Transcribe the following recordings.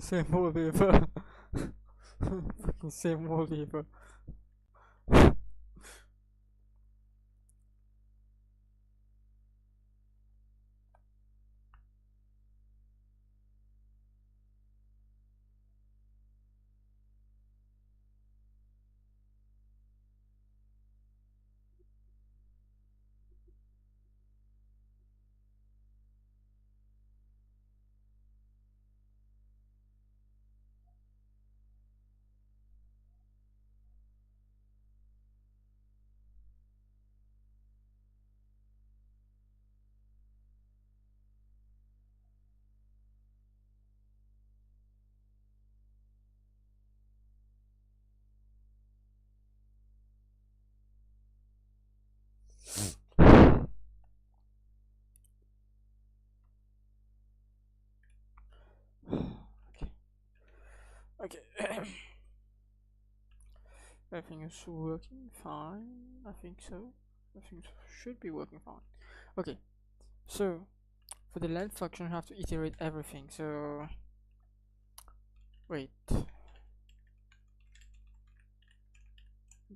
Same wallpaper. Fucking same wallpaper. Okay. Everything is working fine. I think so. Everything should be working fine. Okay. So for the length function, I have to iterate everything. So wait.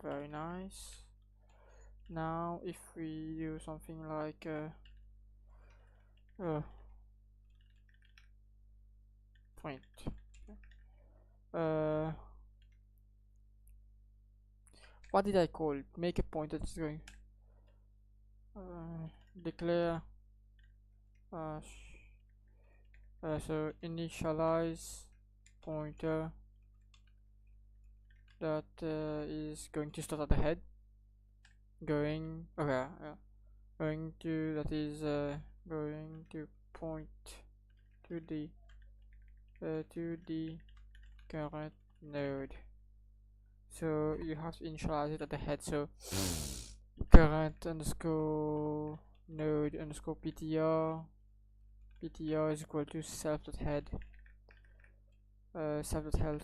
Very nice. Now if we do something like point. What did I call it? Make a point that's going. Declare. So initialize pointer that is going to start at the head. Going. Okay. Yeah. Going to that is going to point to the current node. So you have to initialize it at the head. So current underscore node underscore ptr is equal to self.head self.head.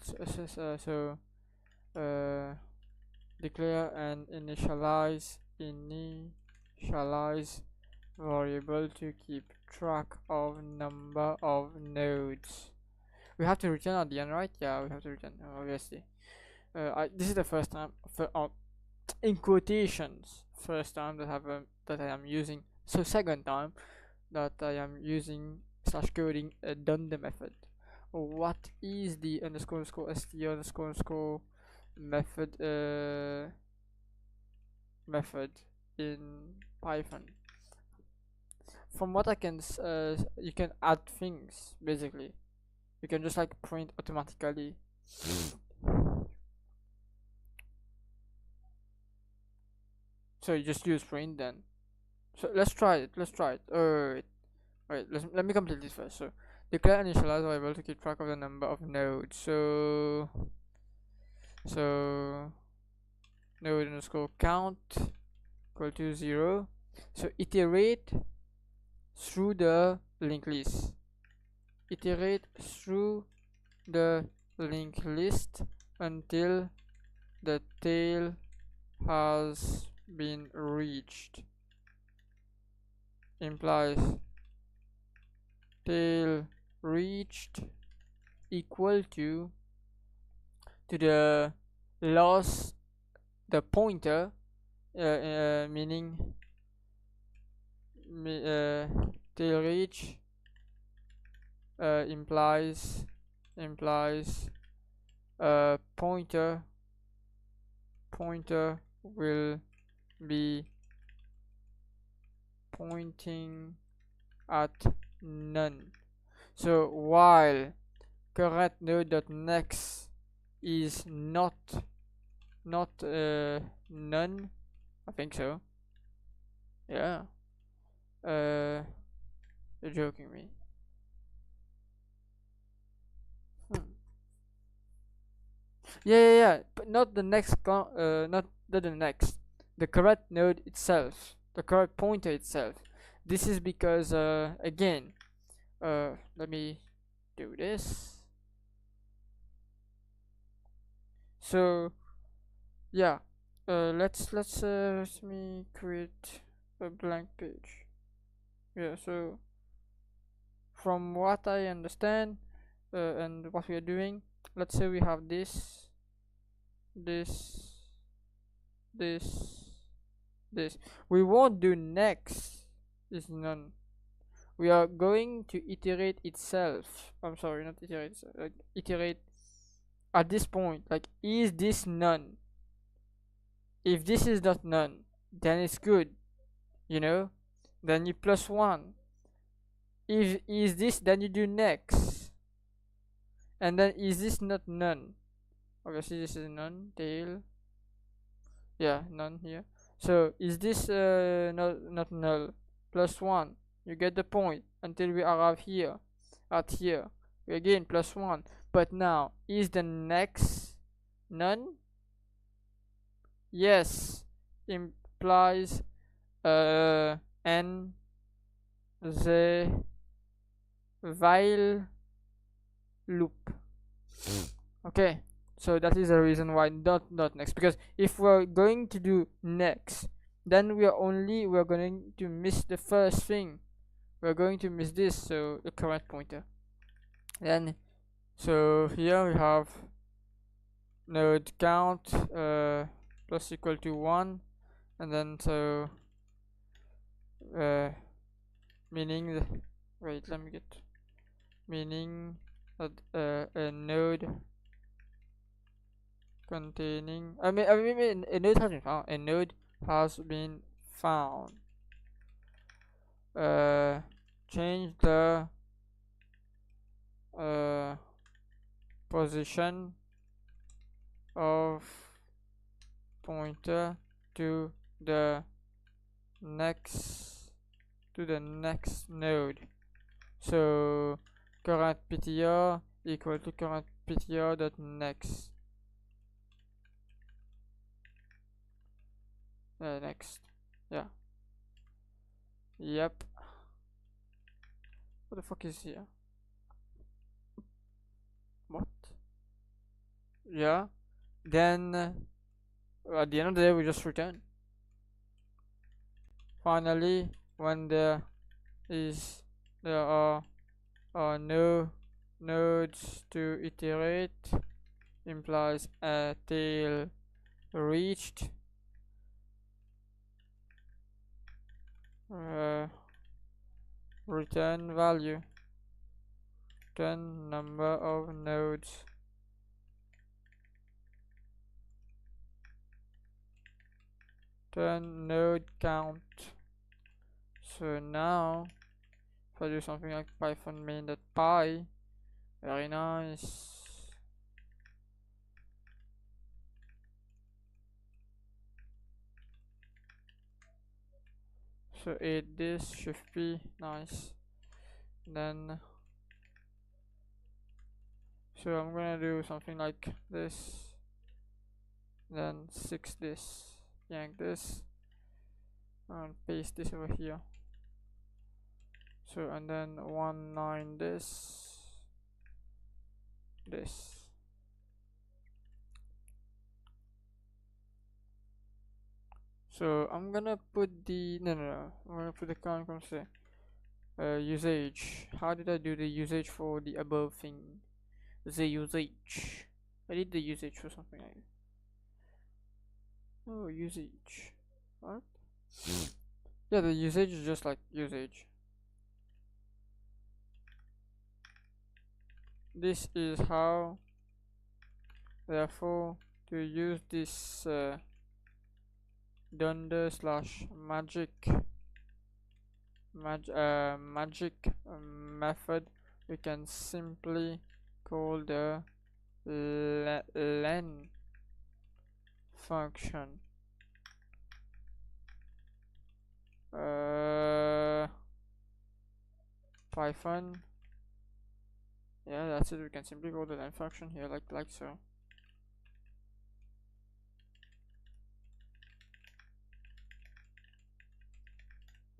So declare and initialize variable to keep track of number of nodes. We have to return at the end, right? Yeah, we have to return, obviously. This is the first time, in quotations, first time that I am using. So second time that I am using / coding a dunder method. What is the underscore str underscore method in Python? From what I can you can add things. Basically you can just like print automatically. So you just use print then. So let's try it. Wait, let me complete this first. So declare initialize variable to keep track of the number of nodes. So node underscore count equal to 0. So iterate through the linked list. Iterate through the linked list until the tail has been reached. Implies tail reached equal to the loss, the pointer, meaning tail reach implies pointer will be pointing at none. So while current node.next is not none, I think so. Yeah. You're joking me. Yeah. But not the next. Not the next. The correct node itself. The correct pointer itself. This is because again. Let me do this. So yeah. Let me create a blank page. Yeah. So from what I understand, and what we are doing, let's say we have this this this we won't do next is none. We are going to iterate itself. I'm sorry, not iterate, like iterate at this point, like, is this none? If this is not none, then it's good, you know, then you plus one. If is this, then you do next, and then is this not none? Obviously this is none, tail, yeah, none here. So is this not null? Plus one. You get the point until we arrive here. At here we again plus one. But now is the next none? Yes, implies n the while loop. Okay, so that is the reason why not next, because if we're going to do next, then we're going to miss the first thing. We're going to miss this, so the current pointer. Then so here we have node count plus equal to 1, and then so meaning wait, let me get meaning that a node containing I mean a node has been found. A node has been found. Change the position of pointer to the next node. So current ptr equal to current ptr dot next. Next, yeah, yep. What the fuck is here? What? Yeah, then at the end of the day we just return. Finally, when there are no nodes to iterate, implies a tail reached. Return value, return number of nodes. Turn node count. So now if I do something like python main.py, very nice. So 8 this, shift P, nice. Then so I'm gonna do something like this, then 6 this, yank this, and paste this over here. So and then 19 this. So I'm gonna put the I'm gonna put the current concept usage. How did I do the usage for the above thing? The usage. I did the usage for something like that. Oh, usage. What? Yeah, the usage is just like usage. This is how, therefore, to use this dunder slash magic method, we can simply call the len function. Python, yeah, that's it. We can simply call the len function here, like so.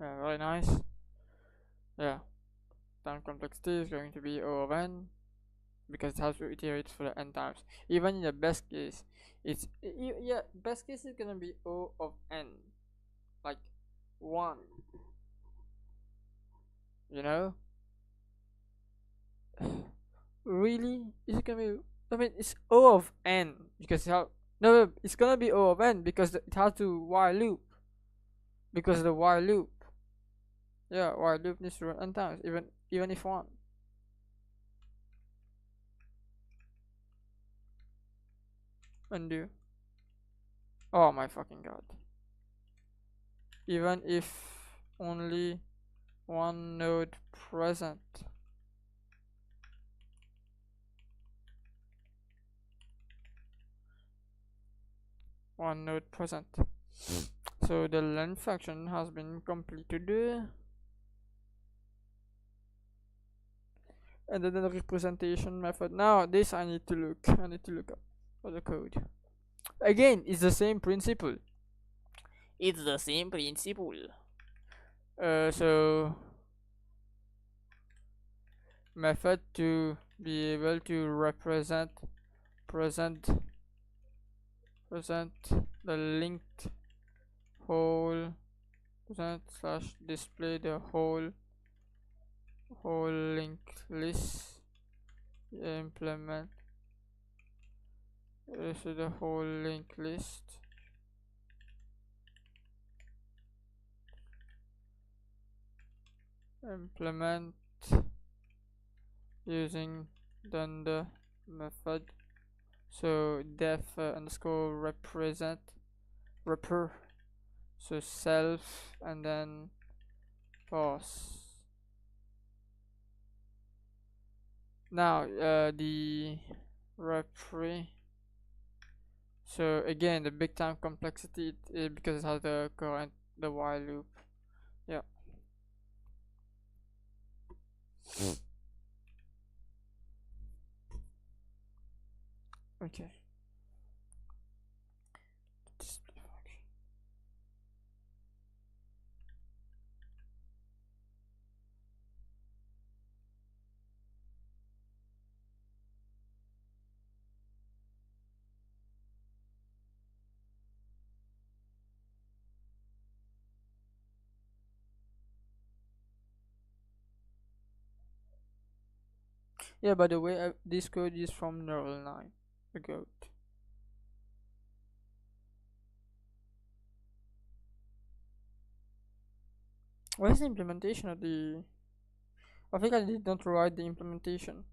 Yeah, very nice. Yeah, time complexity is going to be O of n, because it has to iterate for the n times. Even in the best case, yeah, best case is gonna be O of n, like 1, you know. Really? Is it gonna be? I mean, it's O of n because how? No, it's gonna be O of n because it has to while loop because the while loop. Yeah, while loop needs to run n times, even if one. Undo. Oh my fucking god. Even if only one node present. One node present. So the length function has been completed. And then the representation method. Now this I need to look. I need to look up for the code. Again, it's the same principle. It's the same principle. So method to be able to present present the linked whole present slash display the whole linked list implement so the whole linked list implement using then the method. So def underscore represent reper so self and then pause. Now the repre. So again the big time complexity because it has the current the while loop. Yeah. Okay. Display function. Yeah, by the way, this code is from neural 9 the goat. Where's the implementation of the I think I did not write the implementation.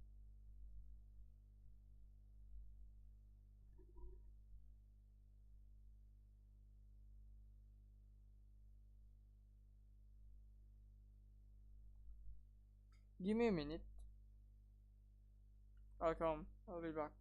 Give me a minute. I'll come. I'll be back.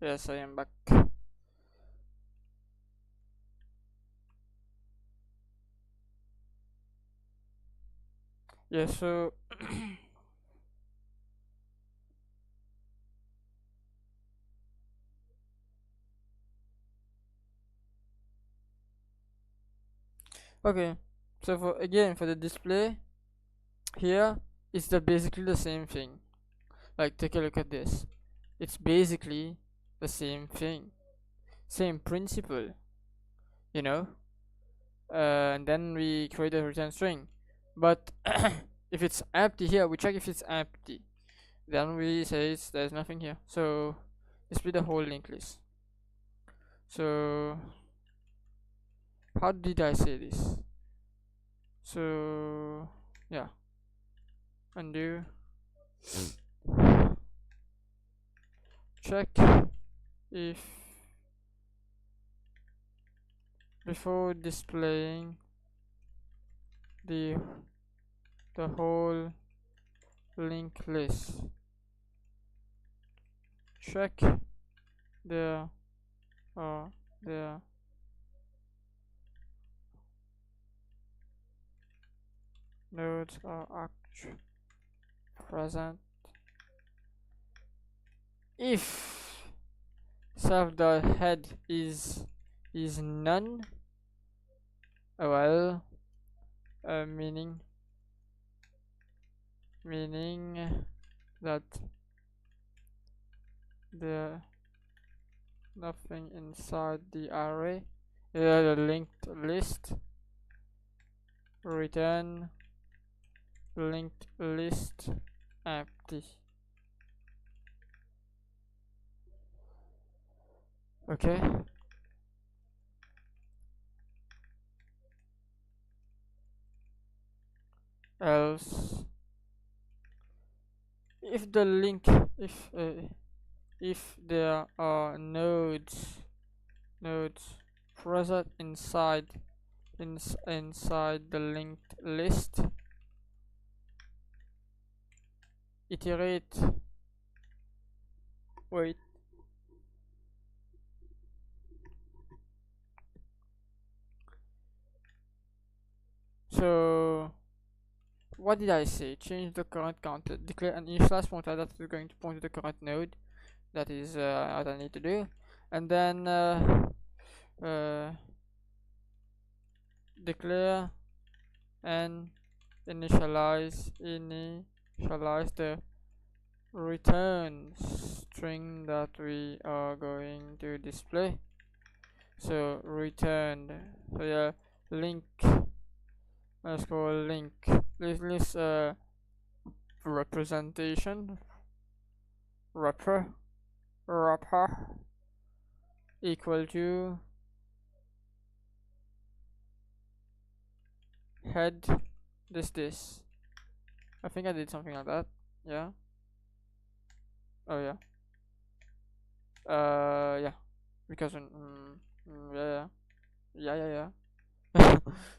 Yes, I am back. Yeah, so okay. So for again for the display, Here it's basically the same thing. Like, take a look at this. It's basically the same thing, same principle, you know. And then we create a return string. But if it's empty here, we check if it's empty. Then we say there's nothing here. So split the whole linked list. So how did I say this? So yeah, undo. Check if before displaying the whole linked list, check there are there nodes are present. If self.head is none, well, meaning that there nothing inside the array, the linked list, return linked list empty. Okay. Else, if the link, if there are nodes present inside the linked list, iterate. Wait. So what did I say? Change the current counter. Declare an initialize pointer that is going to point to the current node. That is what I need to do. And then declare and initialize the return string that we are going to display. So returned. So yeah, link. Let's go link. This representation wrapper equal to head this. I think I did something like that. Yeah. Oh yeah. Yeah. Because yeah.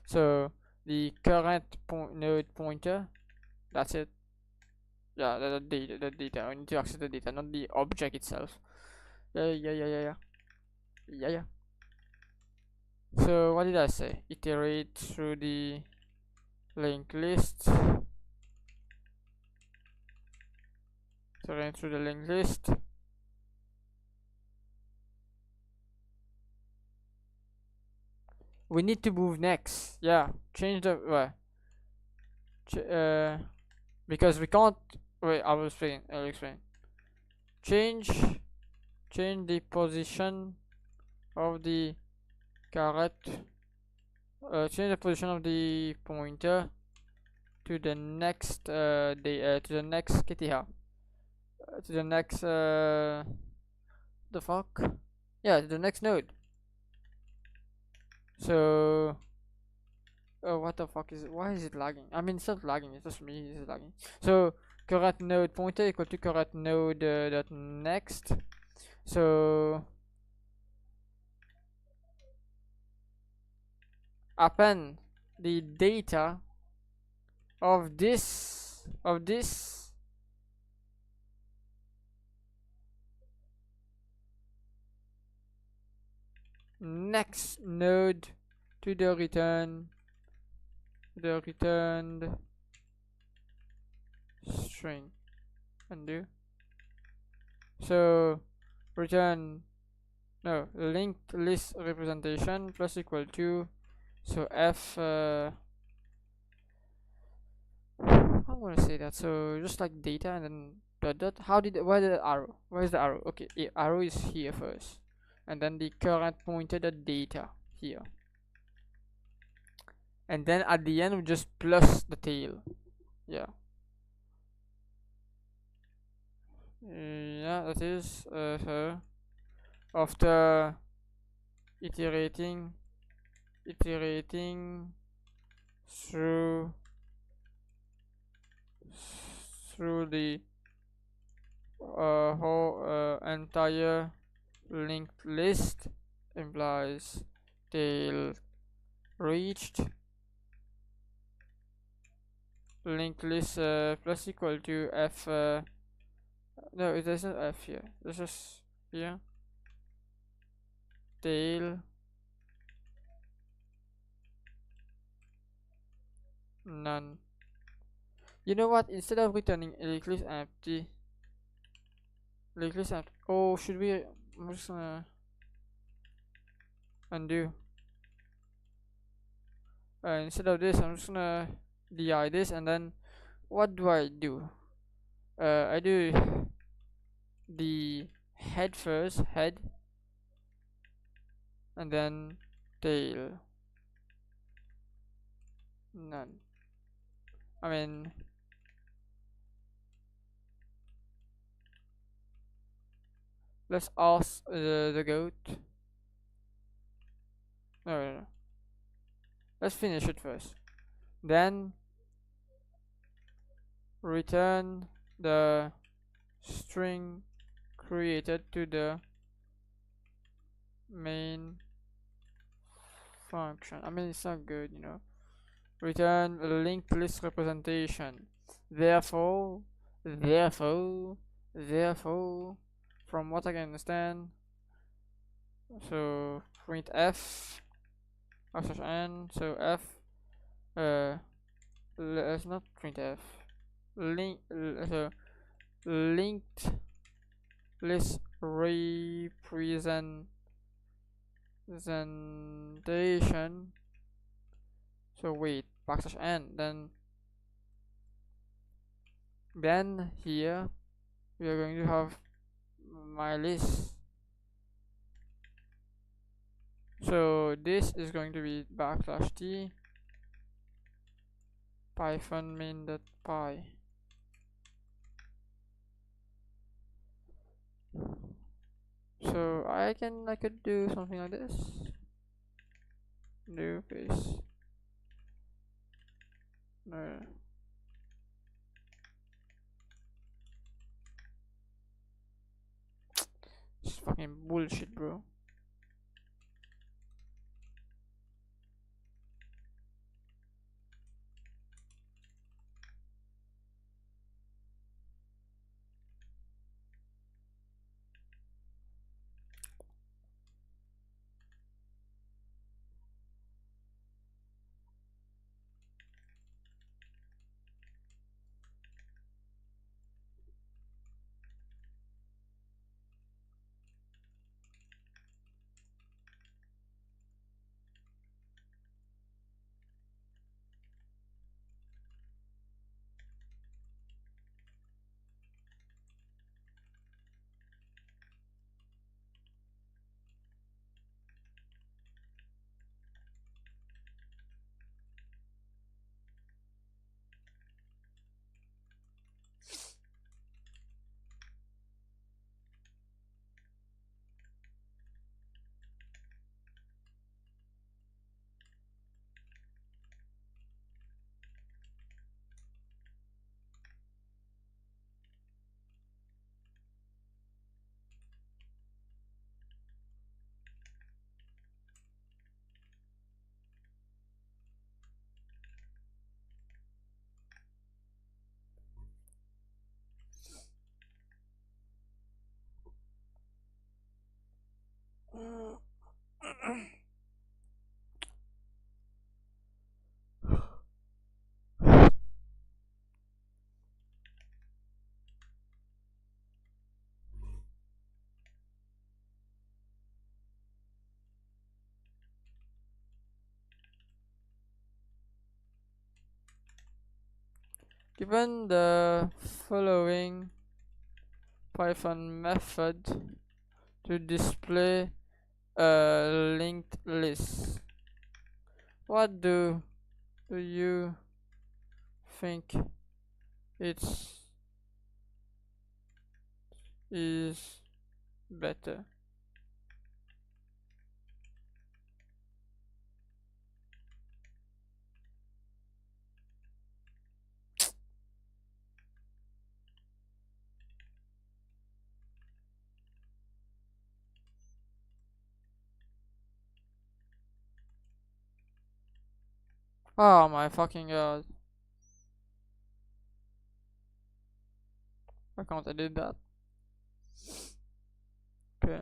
So the current node pointer. That's it. Yeah, the data. I need to access the data, not the object itself. Yeah. So what did I say? Iterate through the linked list. Iterate through the linked list. We need to move next. Yeah, change the because we can't. Wait, I'll explain. Change the position of the caret. Change the position of the pointer to the next to the next KTH. To the next the fuck? Yeah, to the next node. So what the fuck is it? Why is it lagging? I mean, it's not lagging, it's just me, it's lagging. So current node pointer equal to current node dot next. So append the data of this next node to the returned string. Undo. So return linked list representation plus equal to, so f how I'm gonna say that? So just like data and then dot dot. How did where the arrow? Where's the arrow? Okay, arrow is here first, and then the current pointer the data here, and then at the end we just plus the tail. Yeah. Yeah, that is so after iterating iterating through the whole entire linked list implies tail reached linked list plus equal to f no, it isn't f here, this is here tail none. You know what, instead of returning linked list empty, oh, should we, I'm just gonna undo. Instead of this, I'm just gonna di this, and then what do? I do the head first, head, and then tail none. I mean, let's ask the goat. No. Let's finish it first. Then return the string created to the main function. I mean, it's not good, you know. Return a linked list representation. Therefore, from what I can understand, so print f /n, so f let's not print f so linked list representation. So wait, \n, then here we are going to have my list. So this is going to be \t python main.py. So I could do something like this. New face. No. It's fucking bullshit, bro. Given the following Python method to display a linked list, what do you think it's is better? Oh my fucking god. Why can't I do that? Okay.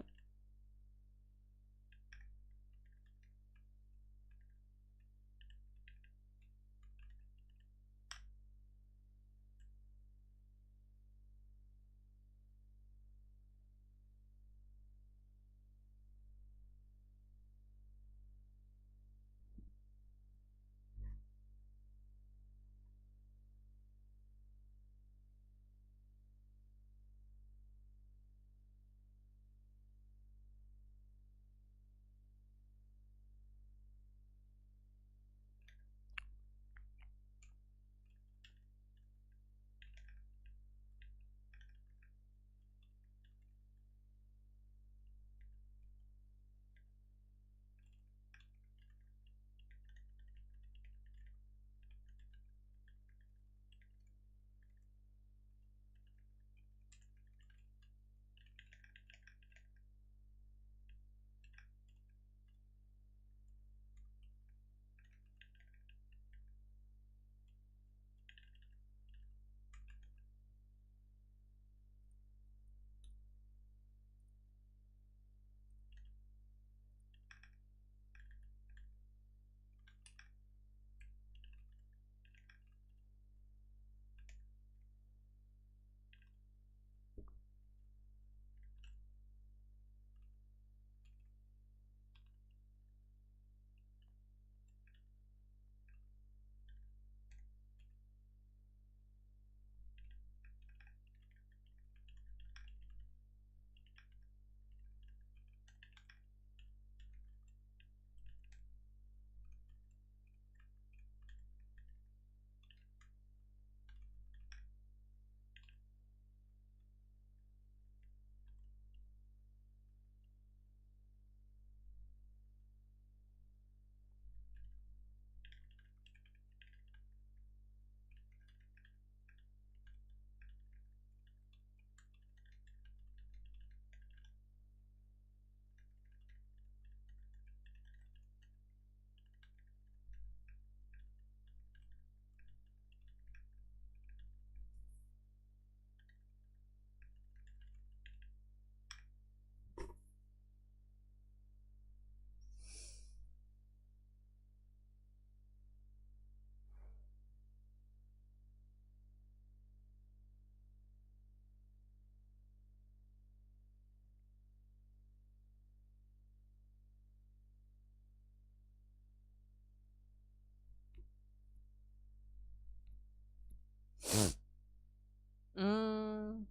Mm.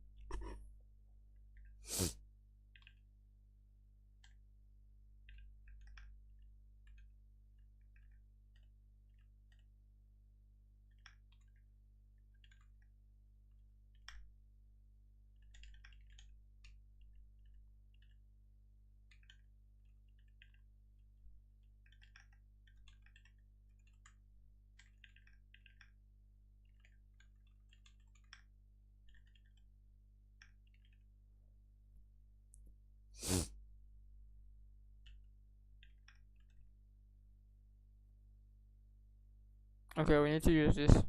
Okay, we need to use this.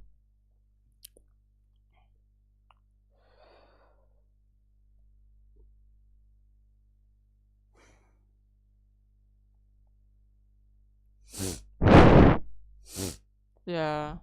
Yeah.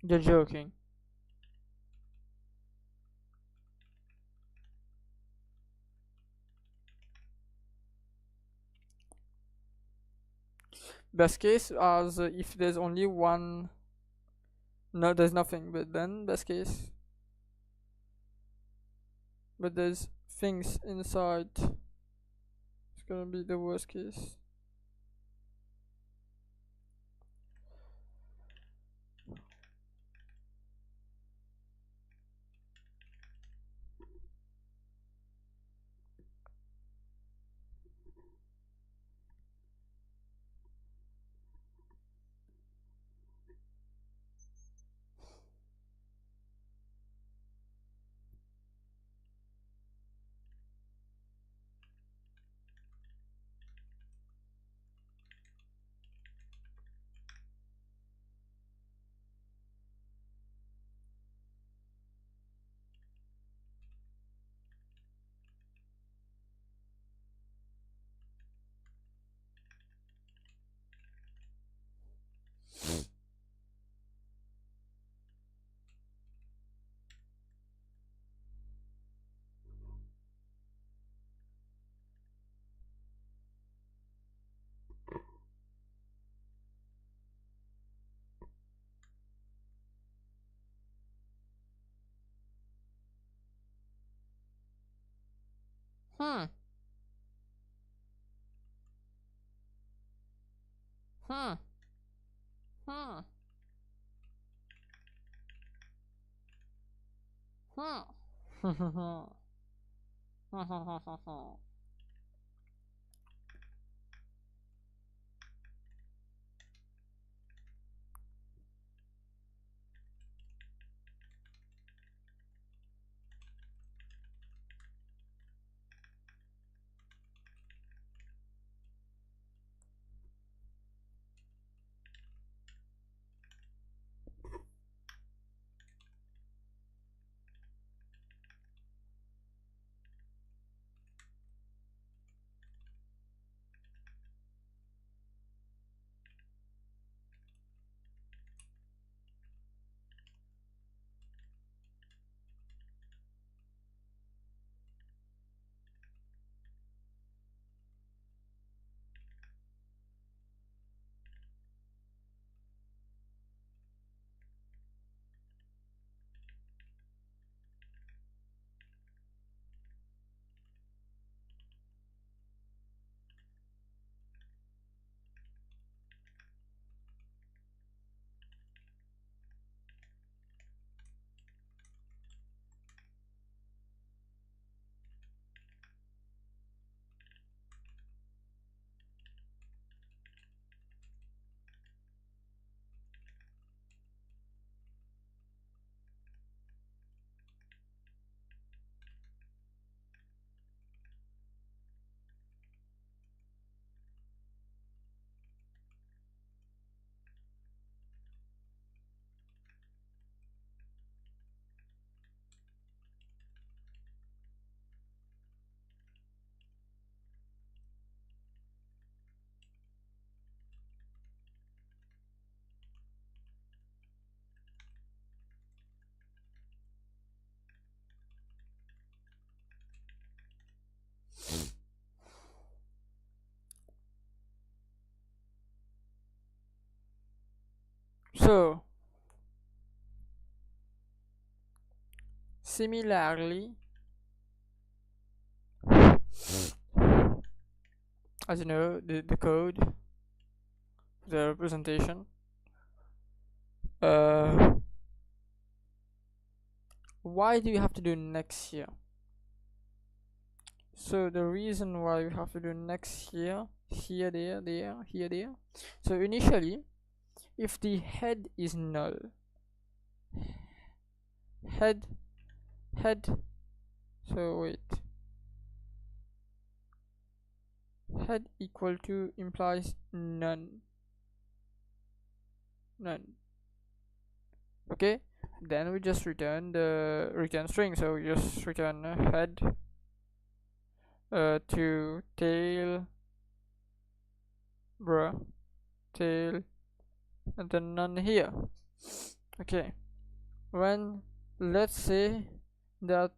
You're joking. Best case as if there's only one. No, there's nothing. But then best case. But there's things inside. It's gonna be the worst case. Hmm. Hmm. Hmm. Hmm. So, similarly, as you know, the code, the representation, uh, why do you have to do next here? So the reason why we have to do next here, here, there, there, here, there. So initially, if the head is null, head, head, so wait, head equal to implies none, none. Okay, then we just return the return string. So we just return head to tail, bruh, tail, and then none here. Okay, when let's say that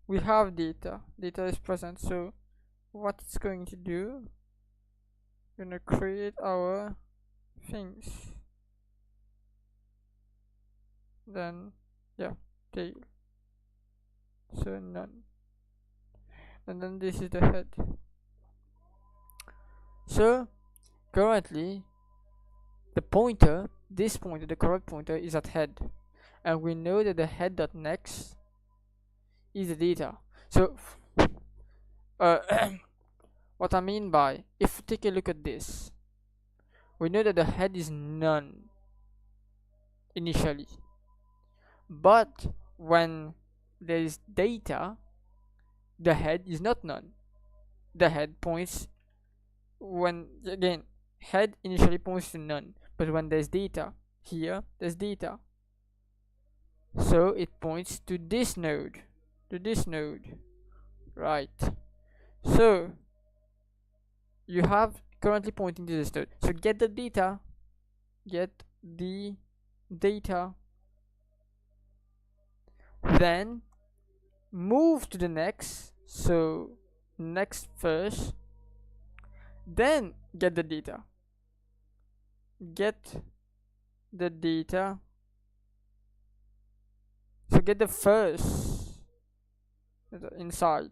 we have data is present, so what it's going to do, we're gonna create our things, then yeah, tail, so none, and then this is the head. So currently the pointer, this pointer, the correct pointer, is at head, and we know that the head dot next is the data. So what I mean by, if we take a look at this, we know that the head is none initially, but when there is data, the head is not none. The head points, when again, head initially points to none, but when there's data, here there's data, so it points to this node, right? So you have currently pointing to this node, so get the data, then move to the next, so next first, then get the data, so get the first inside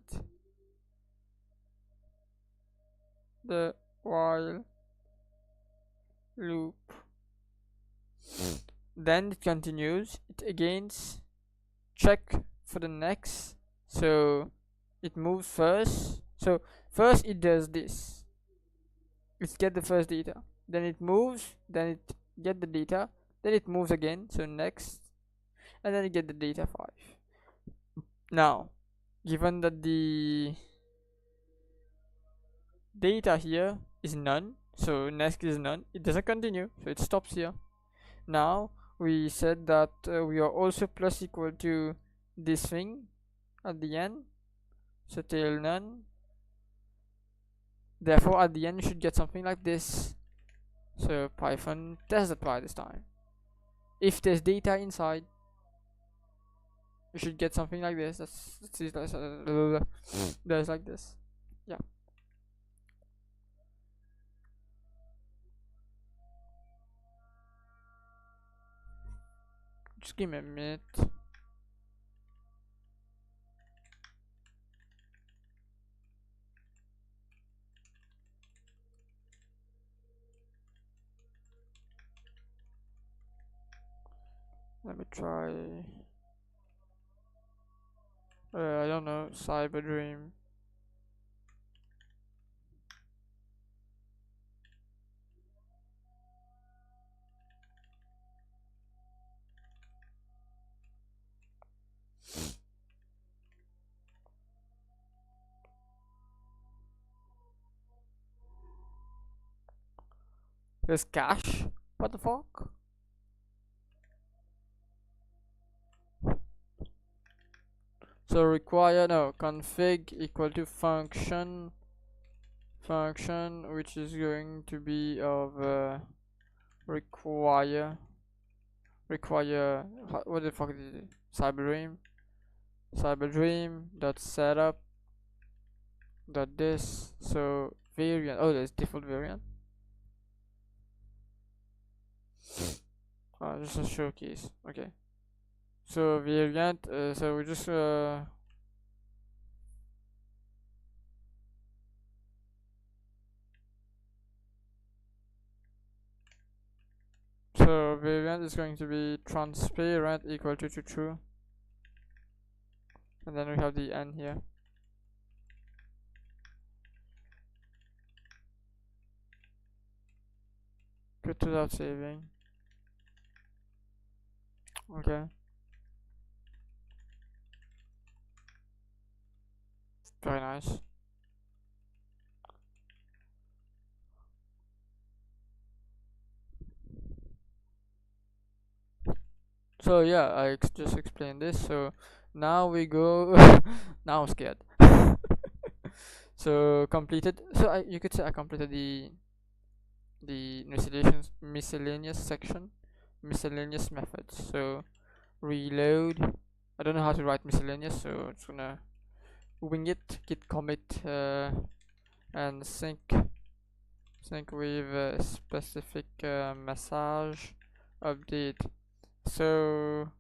the while loop, then it continues, it again check for the next, so it moves first, so first it does this, it get the first data, then it moves, then it get the data, then it moves again, so next, and then it get the data 5. Now given that the data here is none, so next is none, it doesn't continue, so it stops here. Now we said that we are also plus equal to this thing at the end, so tail none, therefore at the end you should get something like this. So Python test.py this time, if there's data inside, you should get something like this. That's like this. Yeah. Just give me a minute. Let me try. I don't know, Cyber Dream. There's cache. What the fuck? So require, no, config equal to function which is going to be of require what the fuck is it? Cyber dream dot setup dot this, so variant, oh there's default variant, just a showcase. Okay, so variant, so we just so variant is going to be transparent equal to true, and then we have the n here. Quit without saving. Okay, very nice. So yeah, I just explained this. So now we go. Now I'm scared. So completed. So you could say I completed the miscellaneous section. miscellaneous methods. So reload. I don't know how to write miscellaneous, so it's gonna wing it. Git commit and sync with a specific message update. So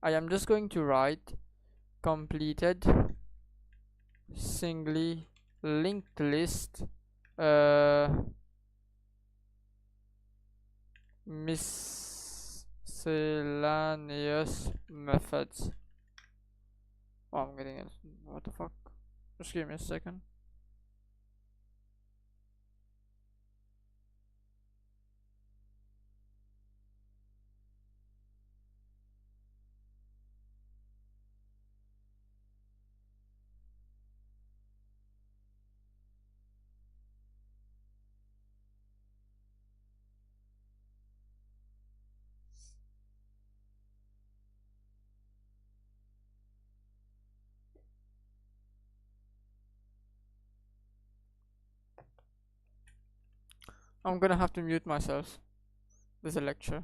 I am just going to write completed singly linked list miscellaneous methods. Oh, I'm getting it. What the fuck? Just give me a second. I'm gonna have to mute myself. There's a lecture.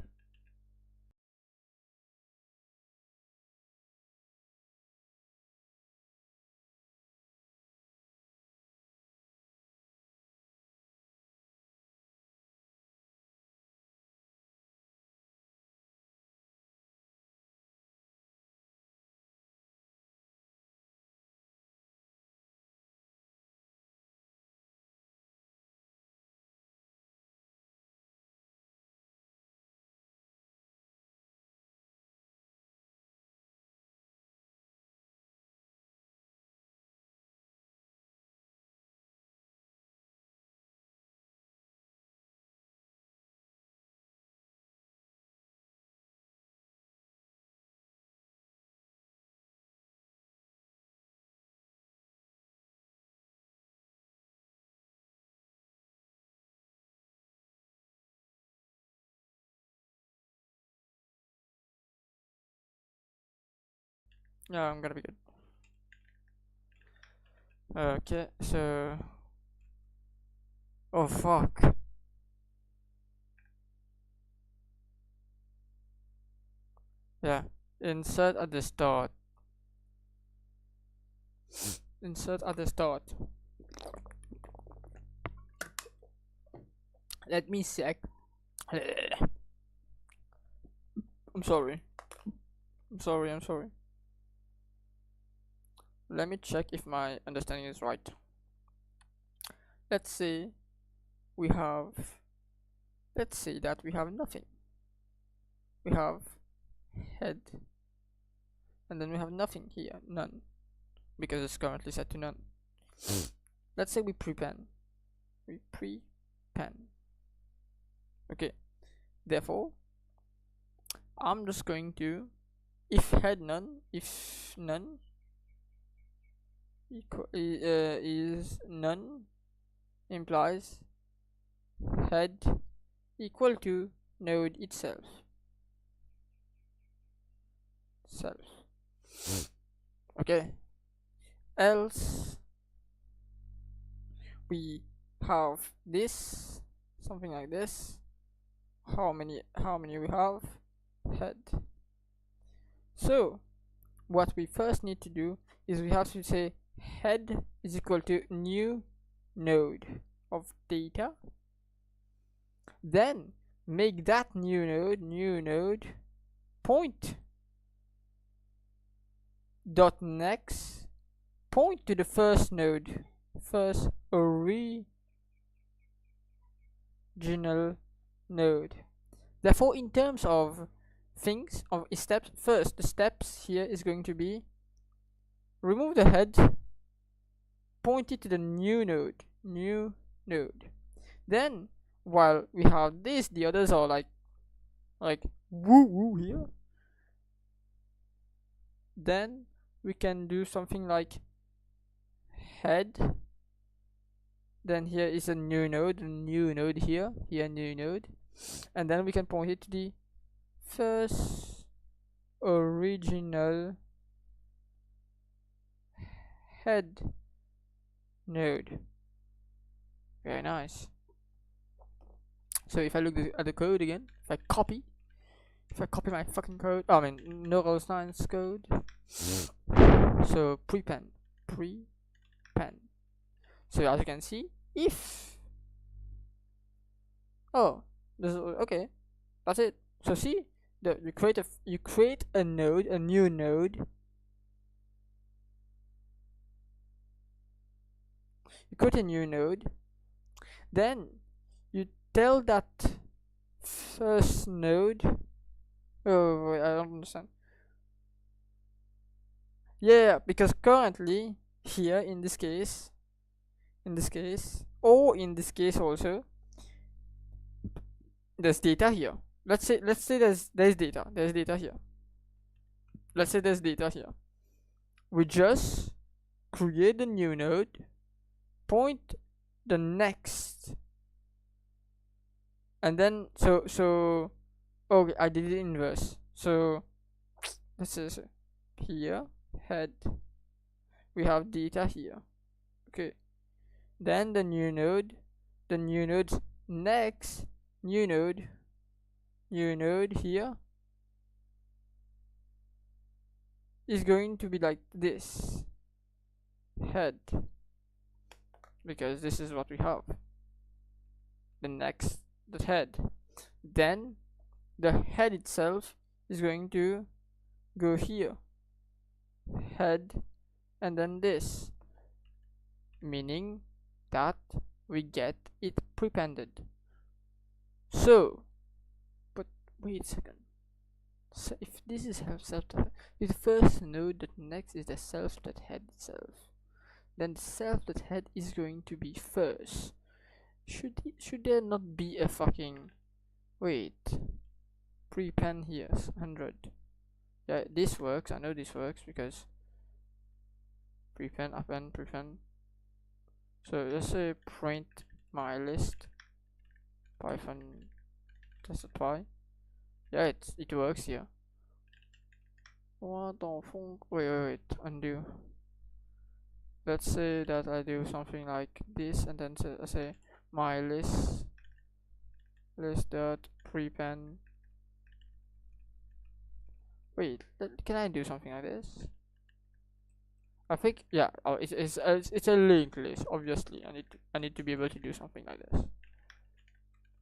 Yeah, I'm gonna be good. Okay, so oh fuck. Yeah, insert at the start. Insert at the start. Let me check. I'm sorry. I'm sorry. Let me check if my understanding is right. Let's say we have. Let's say that we have nothing. We have head, and then we have nothing here, none, because it's currently set to none. Let's say we prepend. We prepend. Okay. Therefore, I'm just going to if head none, if none is none implies head equal to node itself. Okay. Else we have this, something like this. How many we have? Head. So what we first need to do is we have to say head is equal to new node of data. Then make that new node point dot next point to the first node, first original node. Therefore, in terms of things, of steps, first the steps here is going to be remove the head, point it to the new node. Then while we have this, the others are like woo woo here. Then we can do something like head. Then here is a new node here, new node, and then we can point it to the first original head node. Very nice. So if I look at the code again, if I copy if I copy my fucking code, I mean neural science code. So prepend. So as you can see, if this is okay, that's it. So see, you create a node, a new node. You create a new node, then you tell that first node. Oh wait, I don't understand. Yeah, because currently here in this case, or in this case also, there's data here. Let's say there's data here. Let's say there's data here. We just create a new node, point the next, and then so okay, I did it in inverse. So let's say here head, we have data here. Okay, then the new node's next new node here is going to be like this, head, because this is what we have, the head. Then the head itself is going to go here, head, and then this, meaning that we get it prepended. So, but wait a second. So if this is if the first node that next is the self.head itself, then the self.head is going to be first. Should there not be a fucking wait prepend here 100? Yeah, this works. I know this works because prepend, append, prepend. So let's say print my list python test.py. Yeah, it works here. What the fuck? Wait, undo. Let's say that I do something like this, and then say my list dot prepend. Wait, can I do something like this? I think yeah. Oh, it's a linked list. Obviously, I need to be able to do something like this.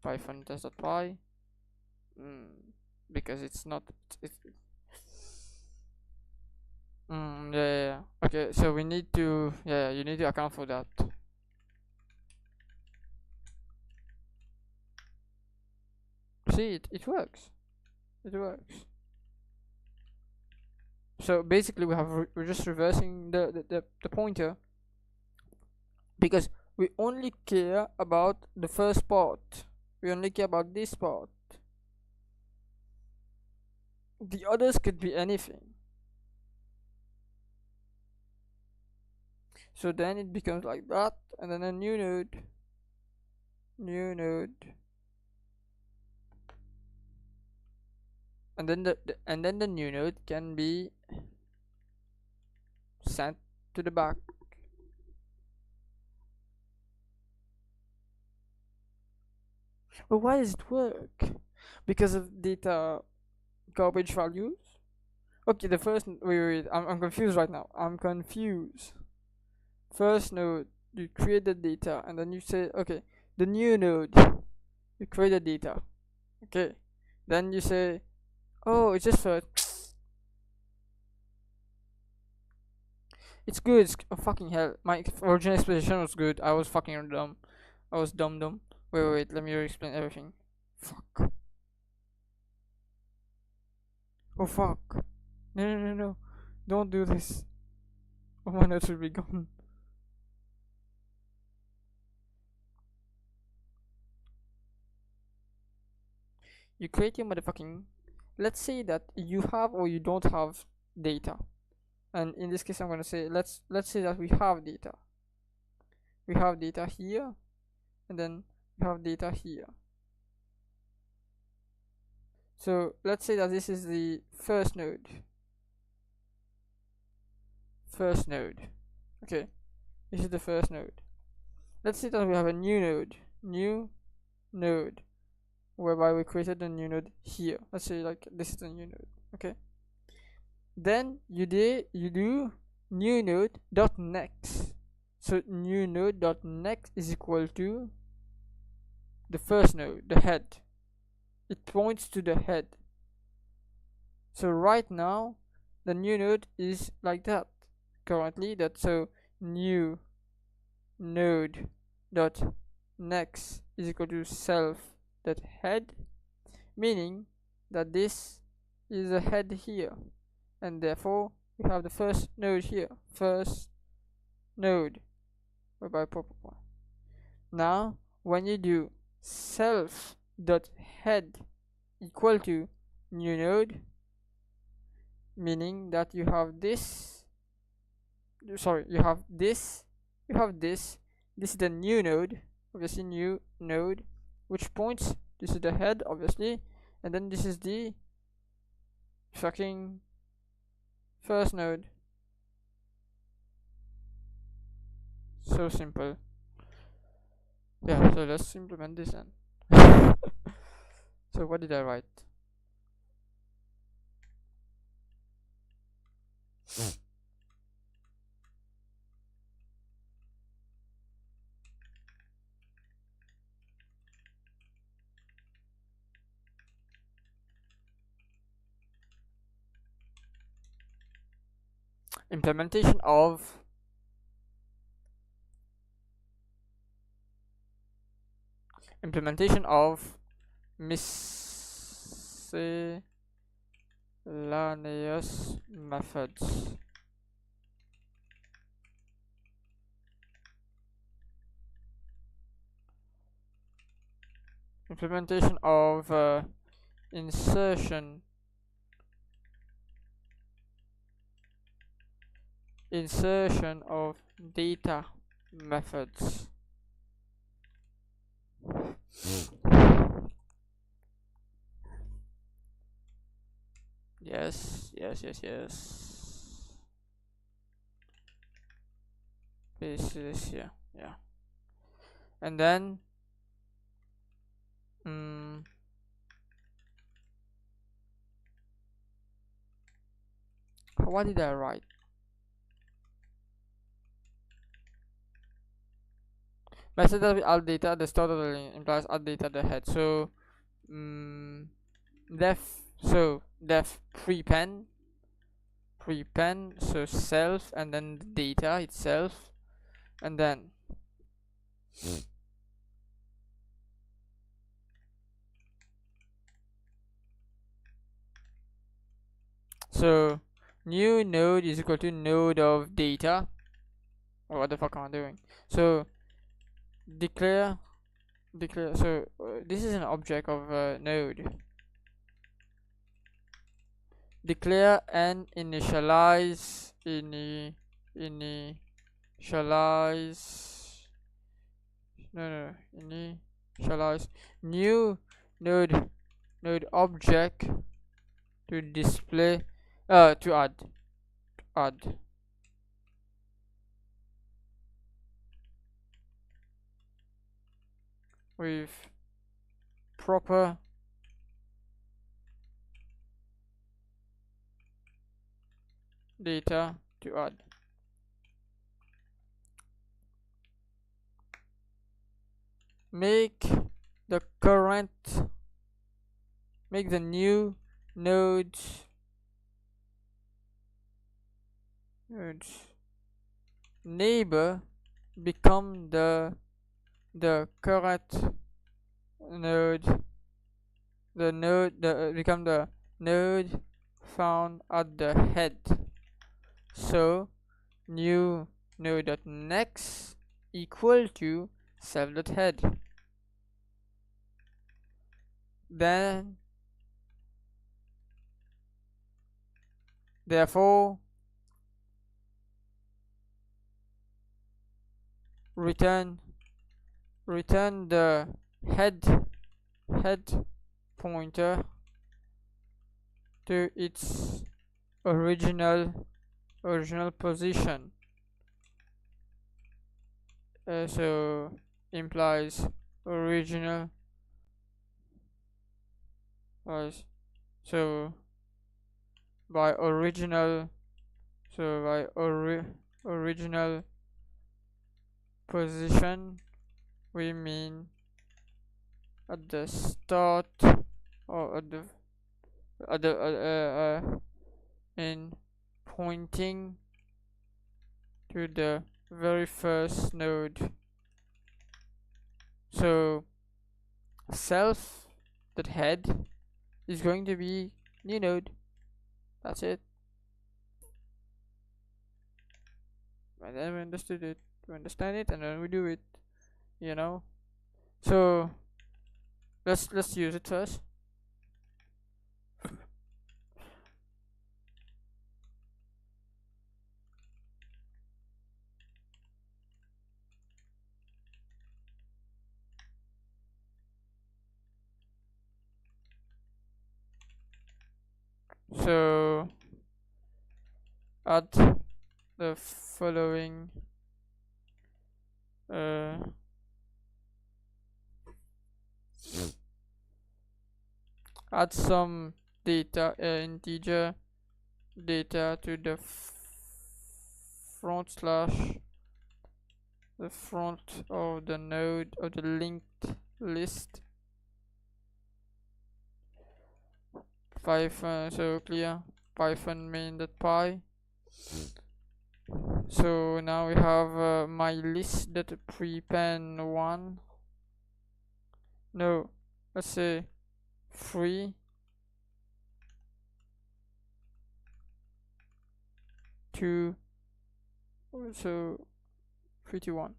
Python test.py. Because it's not. Yeah. Okay, so we need to. Yeah, you need to account for that. See, it works. It works. So basically, we're just reversing the pointer, because we only care about the first part. We only care about this part. The others could be anything. So then it becomes like that, and then a new node, and then the new node can be sent to the back. But why does it work? Because of data garbage values? Okay, the first wait, I'm confused right now. I'm confused. First node, you create the data, and then you say, okay, the new node, you create the data. Okay, then you say, oh, it's just it's good. Oh, fucking hell, my original explanation was good. I was fucking dumb. I was dumb. Wait, let me explain everything. Fuck. Oh fuck. No. Don't do this. Oh, my notes will be gone. You create your motherfucking. Let's say that you have or you don't have data, and in this case, I'm gonna say let's say that we have data. We have data here, and then we have data here. So let's say that this is the first node. Okay, this is the first node. Let's say that we have a new node. whereby we created a new node here. Let's say like this is a new node. Okay. Then you do new node dot next. So new node dot next is equal to the first node, the head. It points to the head. So right now the new node is like that. Currently that's so new node dot next is equal to self dot head, meaning that this is a head here, and therefore we have the first node here, first node by proper one. Now when you do self dot head equal to new node, meaning that you have this, you have this, this is the new node, obviously new node, which points, this is the head obviously, and then this is the fucking first node. So simple. Yeah, so let's implement this then. So what did I write? Implementation of miscellaneous methods. Implementation of insertion of data methods. Yes. This here, yeah. And then what did I write? Method that add data the start of the link implies add data the head. So def prepend, so self and then the data itself, and then so new node is equal to node of data. Oh, what the fuck am I doing? So declare so this is an object of a node. Declare and initialize initialize new node object to display to add with proper data to add. Make the new nodes neighbor become the current node, become the node found at the head. So new node.next equal to self.head. Then therefore return the head pointer to its original position. So implies original Guys, so by original, so by original position, we mean at the start, or at the in pointing to the very first node. So self, that head, is going to be new node. That's it. And then we understood it, we understand it, and then we do it, you know. So let's use it first. So add the following add some data, integer data to the front slash the front of the node of the linked list. Python, so clear python main.py. So now we have my list that prepend 1, no, let's say 3, 2, so 3 to 1.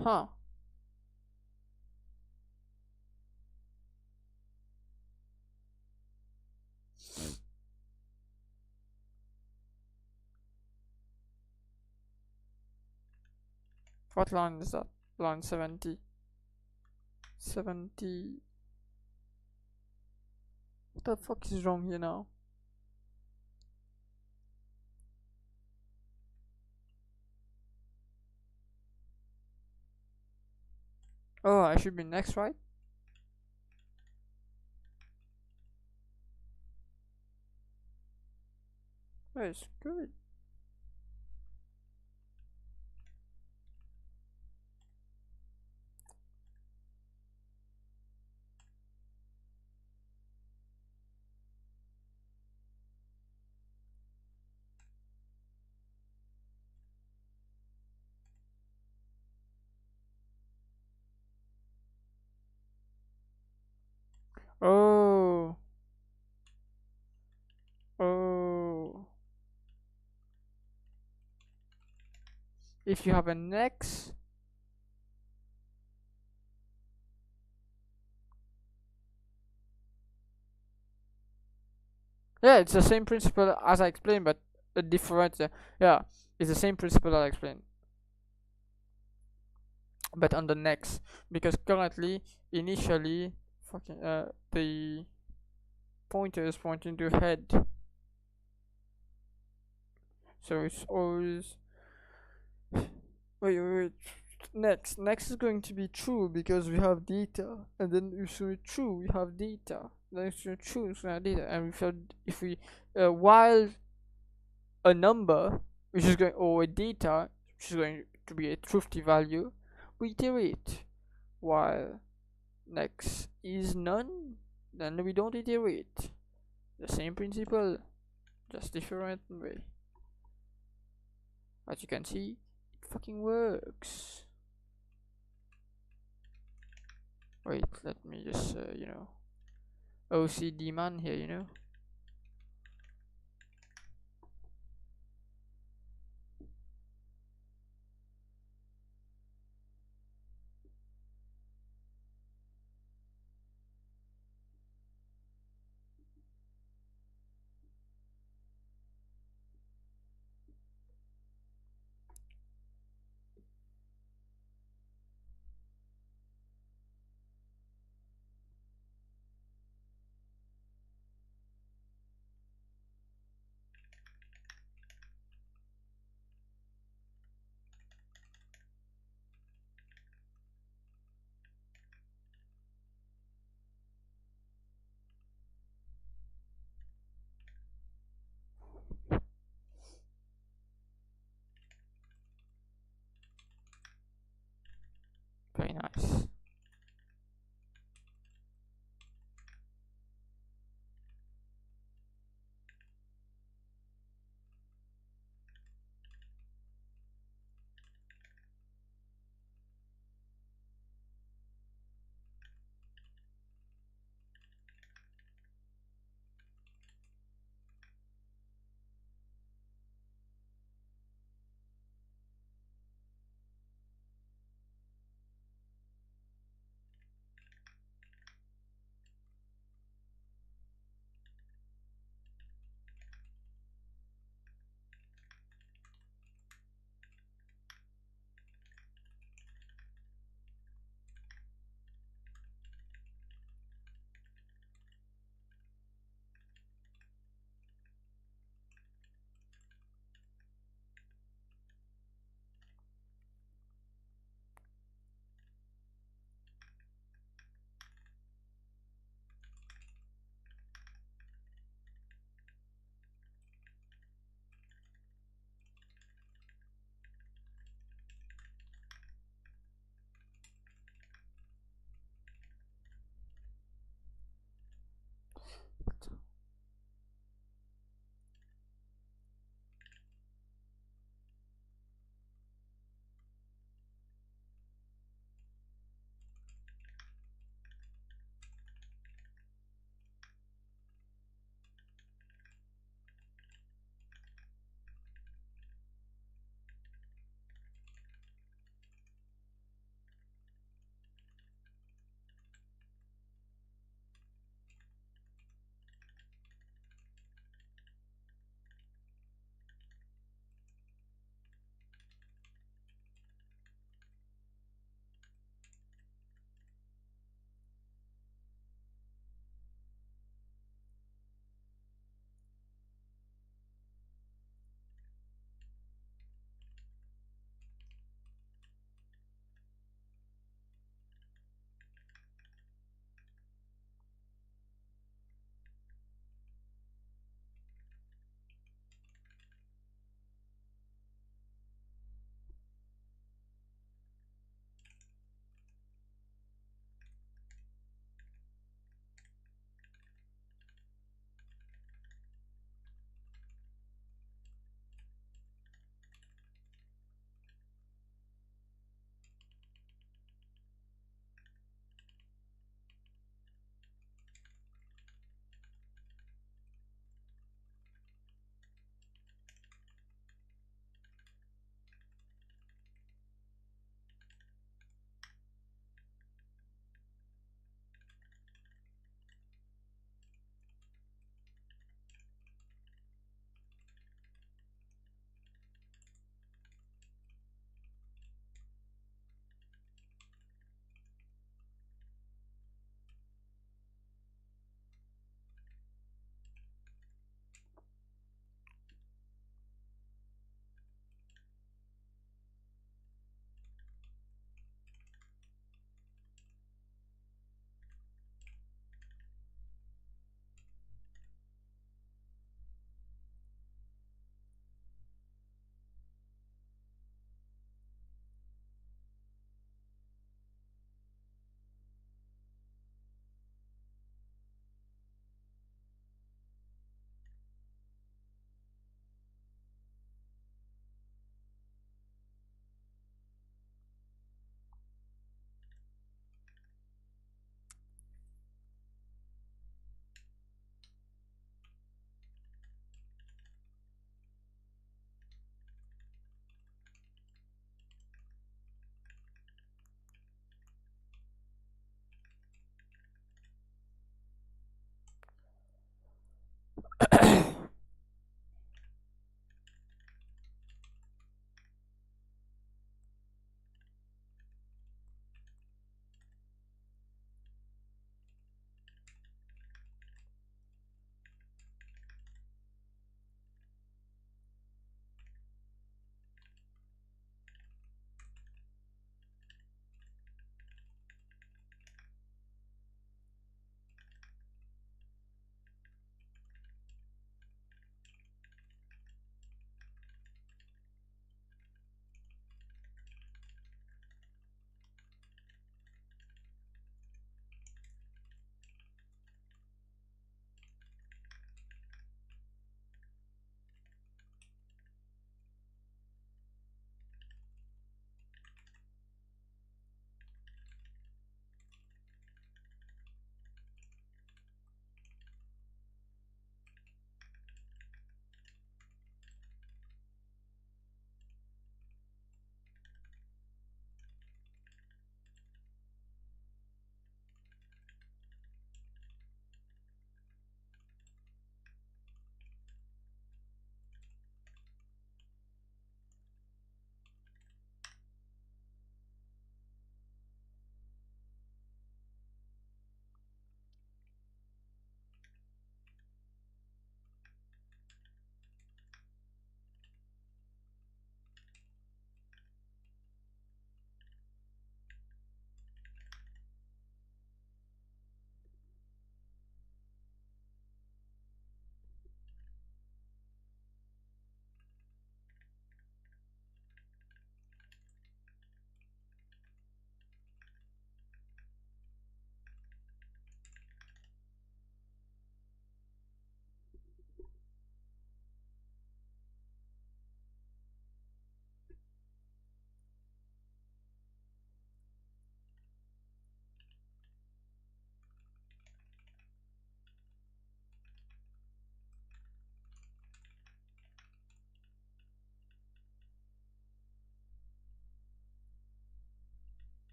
Huh. What line is that? Line 70. 70. What the fuck is wrong here now? Oh, I should be next, right? That's good. Oh. Oh. If you have a next, yeah, it's the same principle as I explained, but a different, yeah, it's the same principle that I explained, but on the next, because currently, initially, fucking, the pointer is pointing to head, so it's always, wait, next is going to be true because we have data, and then if we true we have data, then if we true we have data, and if we while a number which is going, or a data which is going to be a truthy value, we iterate, while next is none, then we don't iterate. The same principle, just different way. As you can see, it fucking works. Wait, let me just OCD man here. works.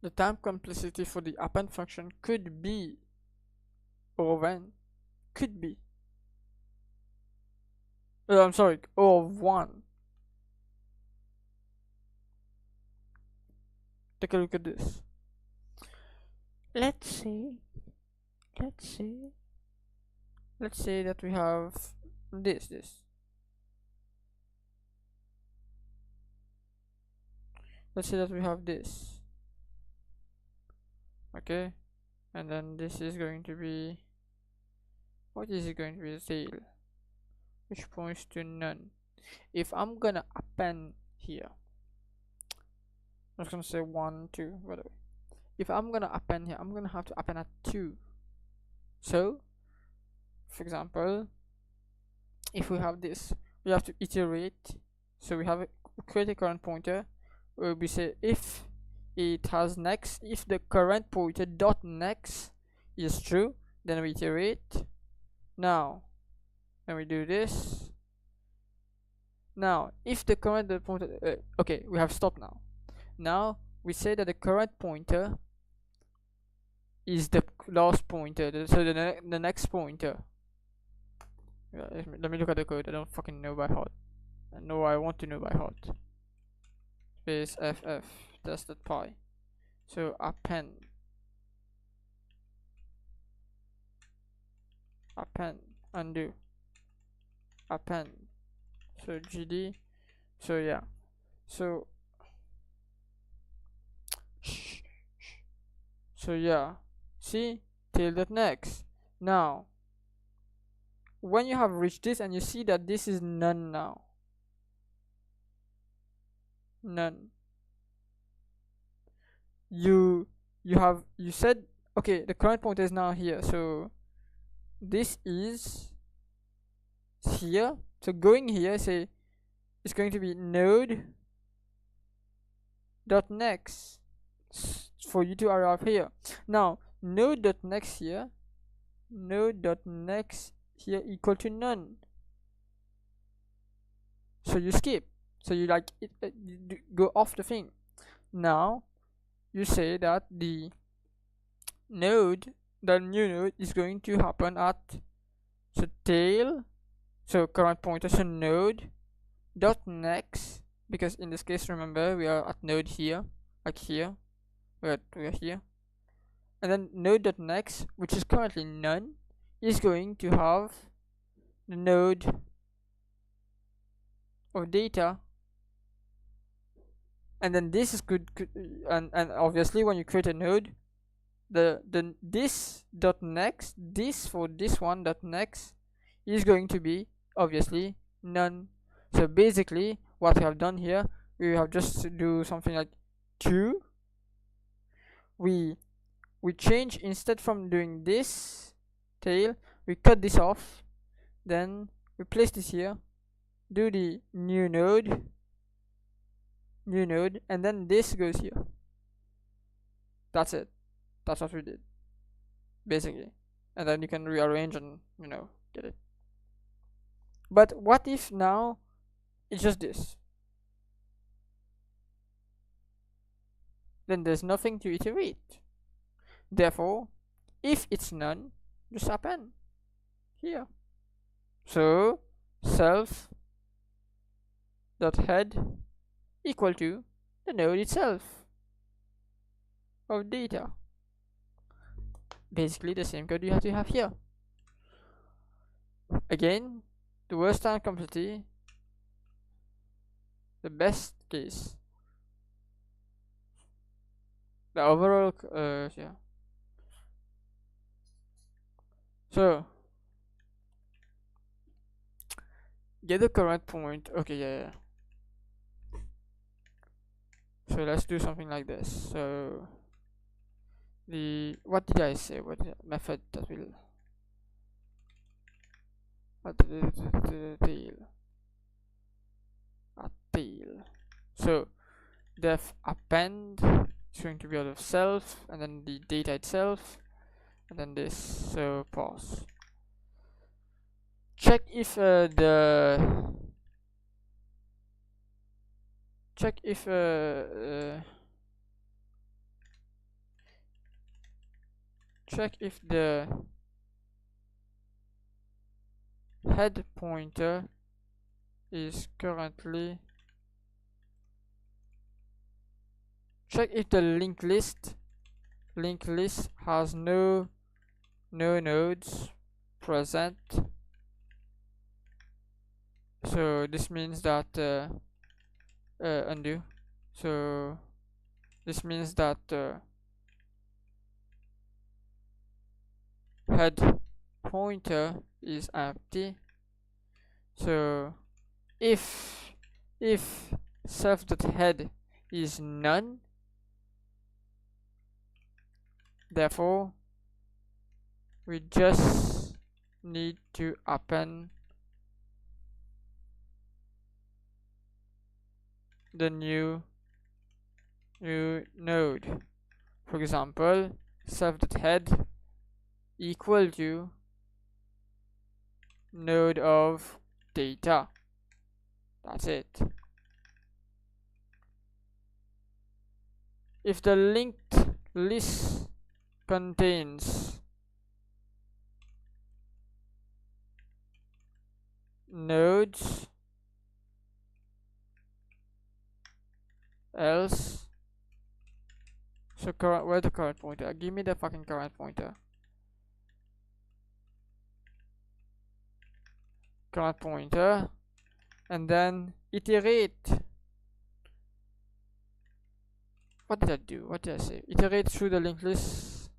the time complexity for the append function could be O of n, could be. I'm sorry, O of 1. Take a look at this. Let's say that we have this. Let's say that we have this. Okay, and then this is going to be, what is it going to be? The tail, which points to none. If I'm gonna append here, I'm just gonna say 1, 2, whatever. If I'm gonna append here, I'm gonna have to append at 2. So, for example, if we have this, we have to iterate. So we have a create a current pointer where we say if it has next, if the current pointer dot next is true, then we iterate. Now, when we do this, now if the current pointer, okay, we have stopped now. Now we say that the current pointer is the last pointer, so the next pointer. Let me look at the code. I don't fucking know by heart. I know I want to know by heart. Space ff tested pi. So append undo append. So gd. So yeah. So yeah. See, tail.next. Now, when you have reached this and you see that this is none now, none, you said, okay, the current pointer is now here, so this is here. So going here, say it's going to be node dot next for you to arrive here. Now node dot next here equal to none. So you skip. So you like it, you go off the thing. Now you say that the new node is going to happen at tail. So current pointer, so node dot next, because in this case, remember, we are at node here, like here. We are here, and then node dot next, which is currently none, is going to have the node of data, and then this is good and obviously when you create a node, the this dot next, this for this one dot next is going to be obviously none. So basically what we have done here, we have just to do something like 2. We change, instead from doing this tail, we cut this off, then we place this here, do the new node, and then this goes here. That's it. That's what we did basically, and then you can rearrange and get it. But what if now it's just this? Then there's nothing to iterate. Therefore, if it's none, just append here. So self dot head equal to the node itself of data. Basically the same code you have to have here. Again, the worst time complexity, the best case, the overall yeah. So get the current point. Okay, yeah. So let's do something like this. So what did I say? What method that will tail. So def append is going to be out of self, and then the data itself, and then this. So pause. Check if check if the head pointer is currently, check if the linked list has no nodes present. So this means that undo. So this means that head pointer is empty. So if self.head is none, therefore we just need to append the new node. For example, self.head equal to node of data. That's it. If the linked list contains nodes, else, so where's the current pointer? Give me the fucking current pointer. Current pointer, and then iterate. What did I do? What did I say? Iterate through the linked list.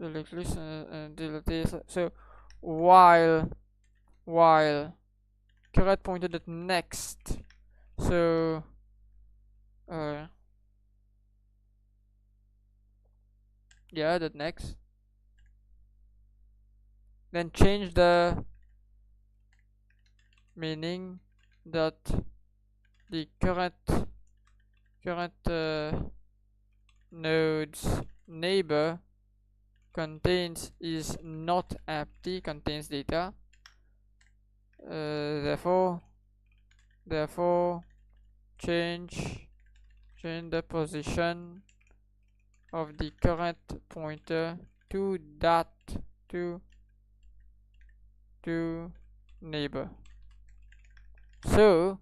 The linked list and delete. So while current pointer dot next. So yeah, that next. Then change the meaning that the current node's neighbor contains is not empty, contains data. Therefore change the position of the current pointer to that to neighbor. So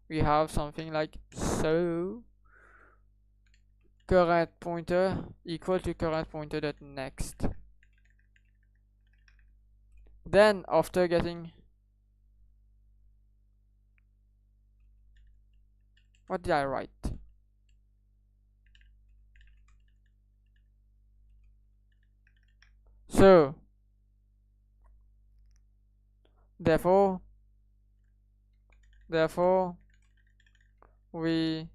we have something like so, current pointer equal to current pointer dot next. Then after getting, what did I write? So therefore we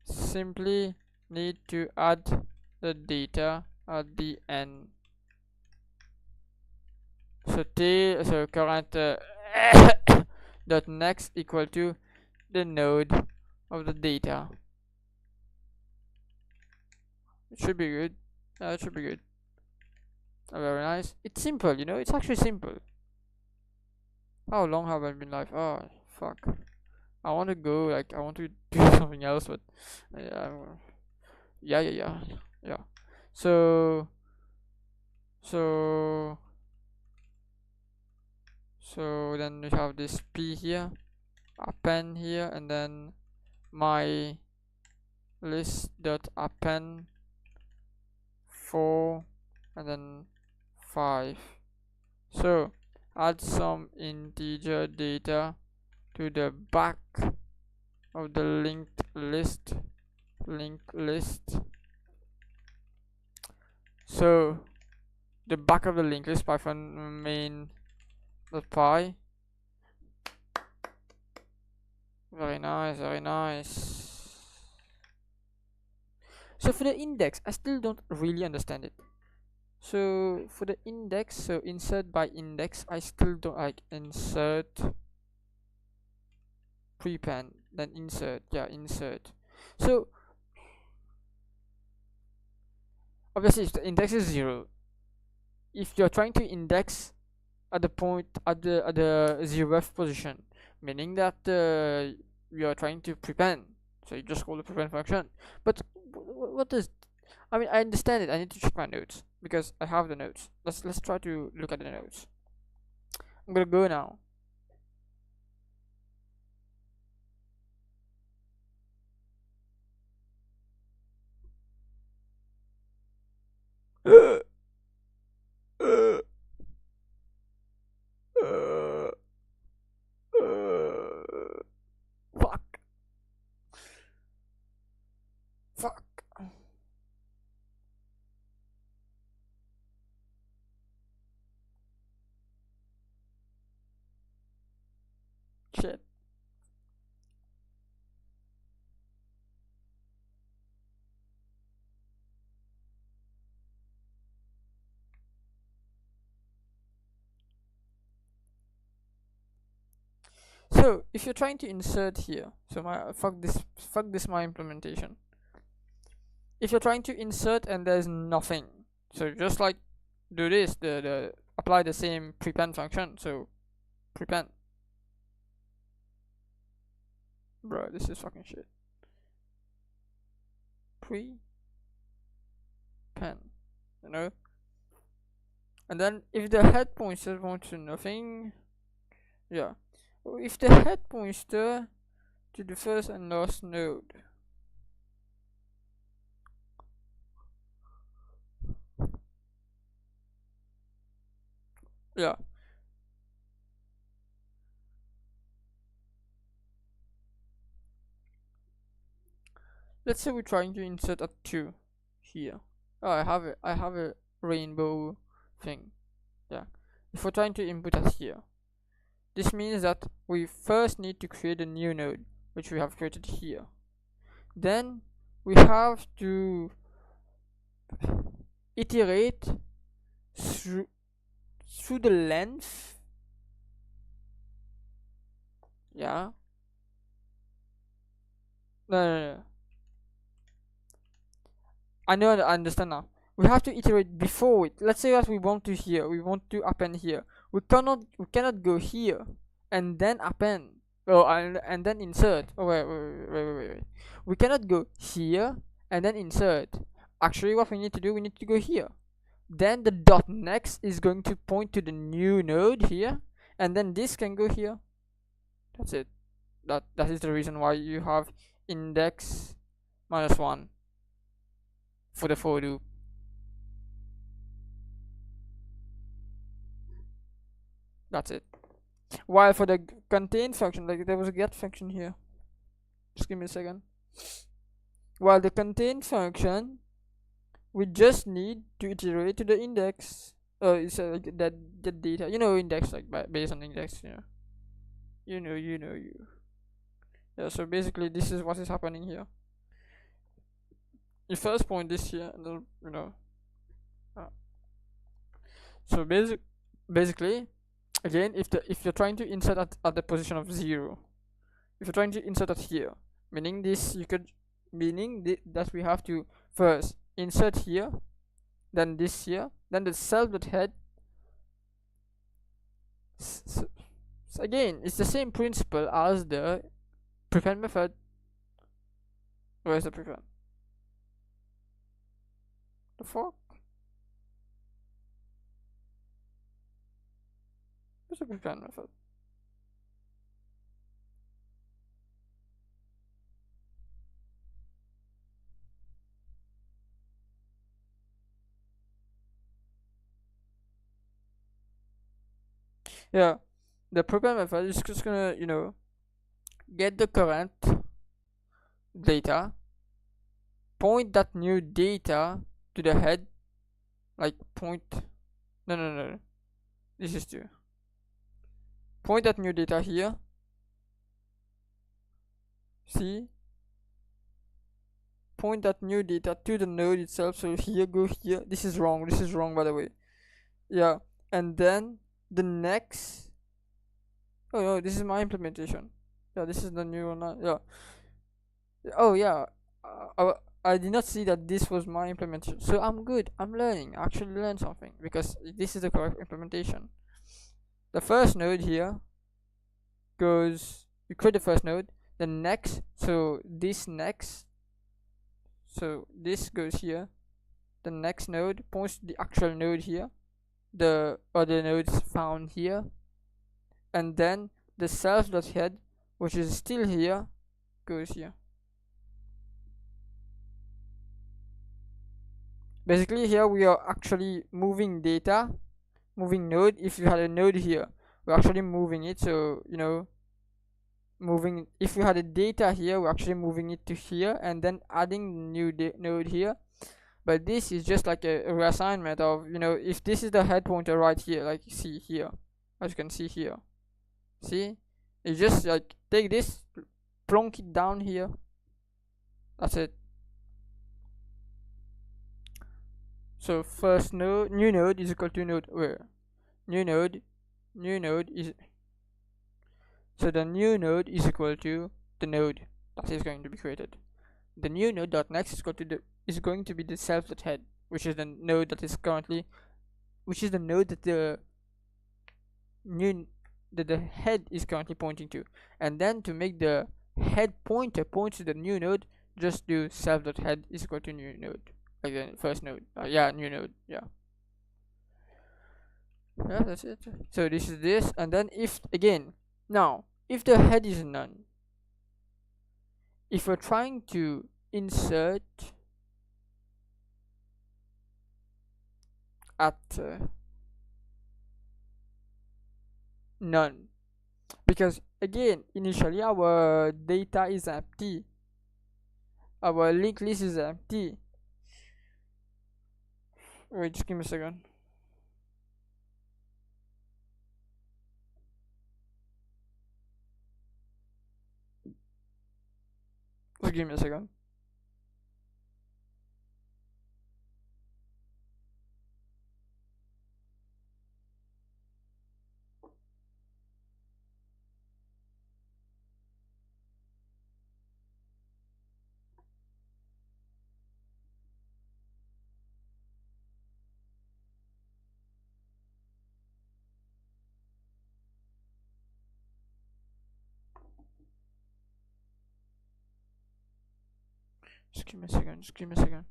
simply need to add the data at the end. So current dot next equal to the node of the data. It should be good. It should be good. Very nice. It's simple, you know. It's actually simple. How long have I been live? Oh fuck. I want to go. Like I want to do something else, but yeah. So then we have this p here, append here, and then my list dot append 4 and then 5. So add some integer data to the back of the linked list. So the back of the linked list, python main.py. Very nice. So for the index, I still don't really understand it. So for the index, so insert by index, I still don't like insert prepend, then insert. So obviously if the index is 0, if you're trying to index at the point at the 0th position, meaning that you are trying to prepend. So you just call the prepend function. But what does, I mean, I understand it. I need to check my notes because I have the notes. Let's try to look at the notes. I'm gonna go now. Fuck. Fuck. Shit. So if you're trying to insert here, so my fuck this my implementation. If you're trying to insert and there's nothing, so just like do this, the apply the same prepend function. So prepend. Bro, this is fucking shit. Prepend, you know. And then if the head pointer points to nothing, yeah. If the head pointer to the first and last node, yeah. Let's say we're trying to insert a 2 here. Oh, I have a rainbow thing. Yeah. If we're trying to input it here, this means that we first need to create a new node, which we have created here. Then we have to iterate through the length. Yeah. No. I know, I understand now. We have to iterate before it. Let's say that we want to here, we want to append here. We cannot go here and then append. Oh, and then insert. Oh wait. We cannot go here and then insert. Actually, what we need to do, we need to go here. Then the dot next is going to point to the new node here, and then this can go here. That's it. That is the reason why you have index -1 for the for loop. That's it. While for the contain function, like there was a get function here. Just give me a second. While the contain function, we just need to iterate to the index. It's like that the data. You know, index like based on index. You know. Yeah. So basically, this is what is happening here. You first point this here, and then So basically, again, if you're trying to insert at the position of 0, if you're trying to insert it here, meaning that we have to first insert here, then this here, then the self.head. So again, it's the same principle as the prepend method. Where's the prepend? The fuck? Where's the prepend method? Yeah, the prepend method is just gonna get the current data, point that new data to the head, like point. No. This is 2. Point that new data here. See? Point that new data to the node itself. So here, go here. This is wrong. This is wrong, by the way. Yeah. And then the next. Oh no, this is my implementation. Yeah, this is the new one. Yeah. Oh yeah. I did not see that this was my implementation. So I'm good. I'm learning. I actually learned something because this is the correct implementation. The first node here goes, you create the first node, the next, so this next, so this goes here, the next node points to the actual node here, the other nodes found here, and then the self.head, which is still here, goes here. Basically here we are actually moving data, moving node. If you had a node here, we're actually moving it, so you know, moving, if you had a data here, we're actually moving it to here and then adding new node here. But this is just like a reassignment of, you know, if this is the head pointer right here, like see here, as you can see here, see, you just like take this, plonk it down here, that's it. So first node, new node is equal to node where new node is, so the new node is equal to the node that is going to be created. The new node dot next is equal to the, is going to be the self.head, which is the node that is currently, which is the node that the new, that the head is currently pointing to. And then to make the head pointer point to the new node, just do self.head is equal to new node, like the first node. Yeah, new node. Yeah, that's it. So this is this, and then if again, now if the head is none, if we're trying to insert at none, because again initially our data is empty, our linked list is empty. Wait, just give me a second. Just give me a second. Just give me a second. Just give me a second.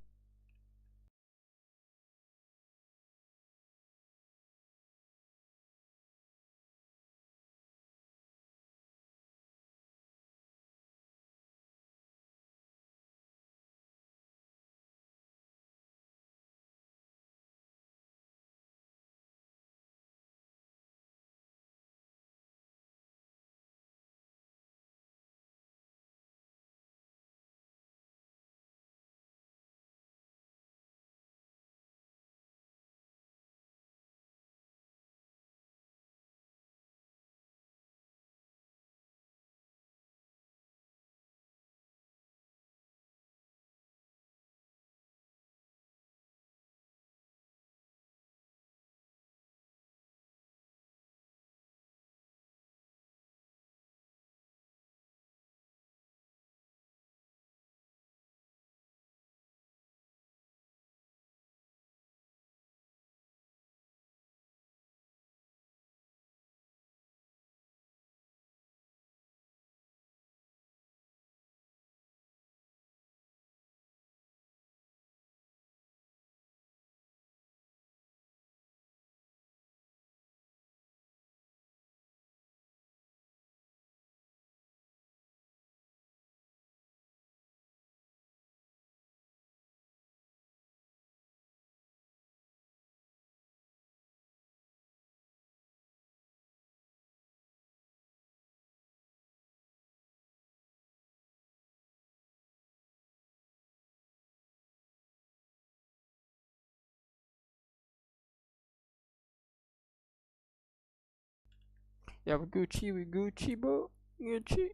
Yeah, we Gucci, bro. Gucci.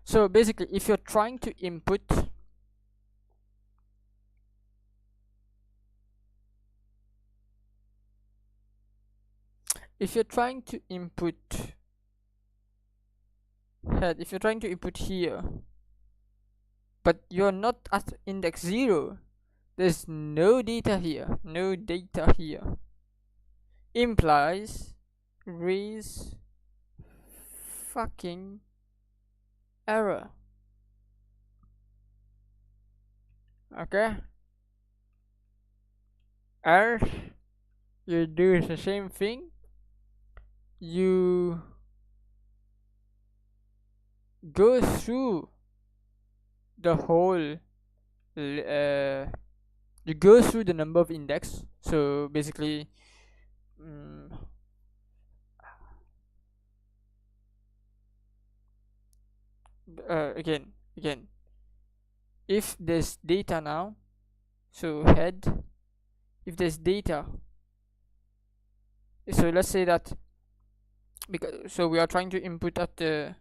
So basically, if you're trying to input if you're trying to input head, if you're trying to input here, but you're not at index 0, there's no data here, implies raise fucking error. Okay, else you do the same thing, you go through the whole you go through the number of index. So basically, mm, again, if there's data now, so head, if there's data, so let's say that, because so we are trying to input at the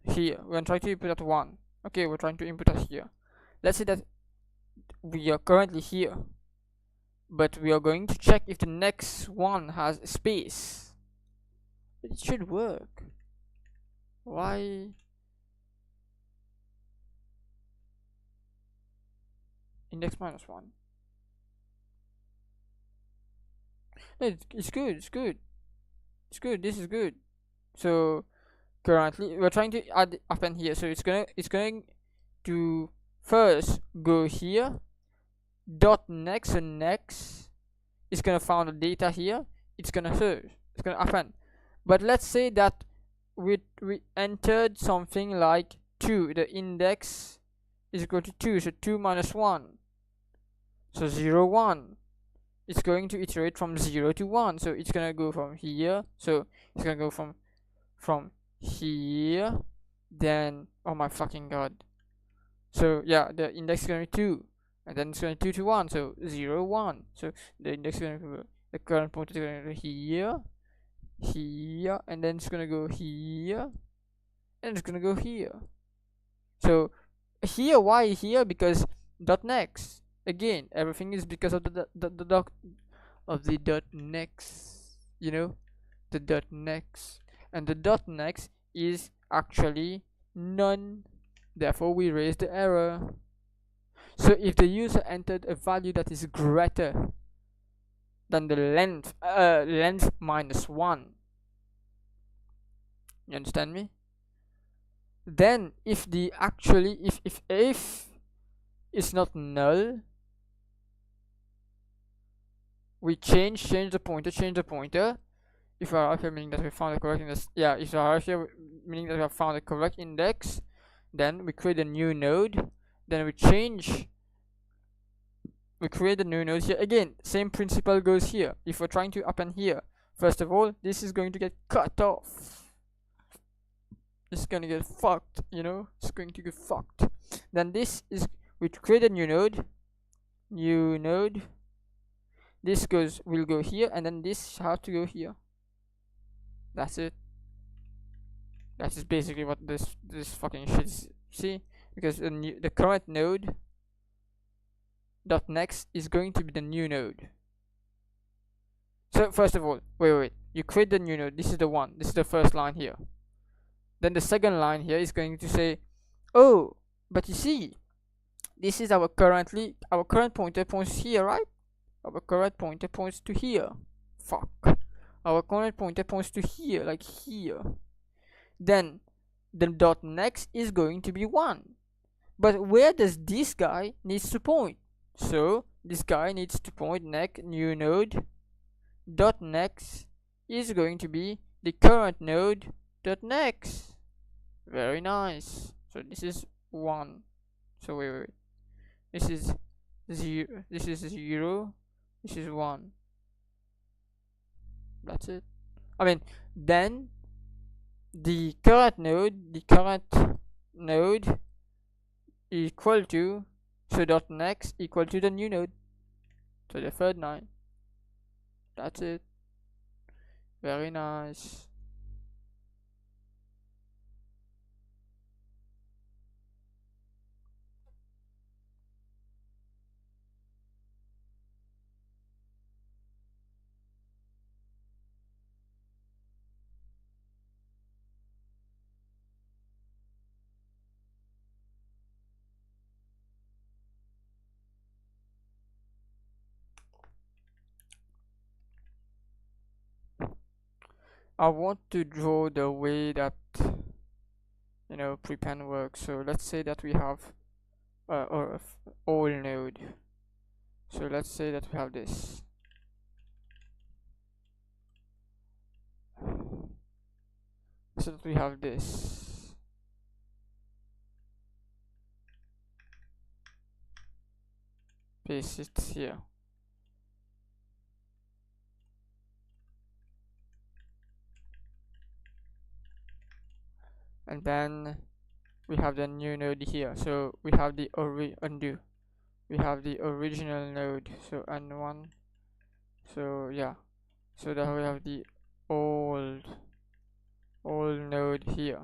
here, we're trying to input at 1. Okay, we're trying to input at here. Let's say that we are currently here, but we are going to check if the next one has space. It should work. Why? Index minus 1. No, it's good, this is good. So currently we're trying to add append here, so it's going to first go here, dot next, and next is gonna find the data here, it's gonna append. But let's say that we entered something like 2, the index is equal to 2, so 2 minus 1, so 0 1. It's going to iterate from 0 to 1, so it's gonna go from here, so it's gonna go from here, then oh my fucking god, so yeah, the index is gonna be 2, and then it's gonna 2 to 1, so 0 1. So the index is gonna go, the current point is gonna go here, and then it's gonna go here, and it's gonna go here. So here, why here? Because dot next, again, everything is because of the dot next, you know, the dot next, and the dot next is actually none, therefore we raise the error. So if the user entered a value that is greater than the length minus 1, you understand me, then if the actually if it's not null, we change the pointer. If we are here, meaning that we found the correct index, yeah, if we are here, meaning that we have found the correct index, then we create a new node, then we create a new node here. Again, same principle goes here. If we're trying to append here, first of all, this is going to get cut off. It's gonna get fucked, you know, it's going to get fucked. Then this is, we create a new node, this will go here, and then this has to go here. That's it. That is basically what this fucking shit is. See, because the current node dot next is going to be the new node. So first of all, wait, you create the new node. This is the one. This is the first line here. Then the second line here is going to say, oh, but you see, this is our current pointer points here, right? Our current pointer points to here. Fuck. Our current pointer points to here, like here. Then the dot next is going to be 1. But where does this guy needs to point? So this guy needs to point new node dot next is going to be the current node dot next. Very nice. So this is 1. So wait. This is 0. This is 0. This is 1. That's it. I mean, then the current node equal to, so dot next equal to the new node, so the third line. That's it. Very nice. I want to draw the way that prepend works. So let's say that we have or all node. So let's say that we have this. So that we have this. Paste it here. And then we have the new node here. So we have the undo. We have the original node. So n1. So yeah. So that we have the old node here.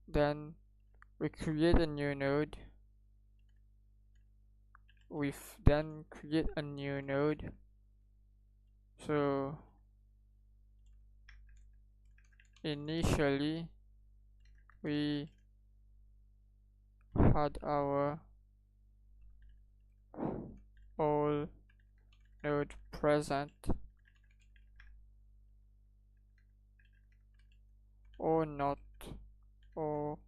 Then we create a new node. We then create a new node. So initially we had our old node present or not, or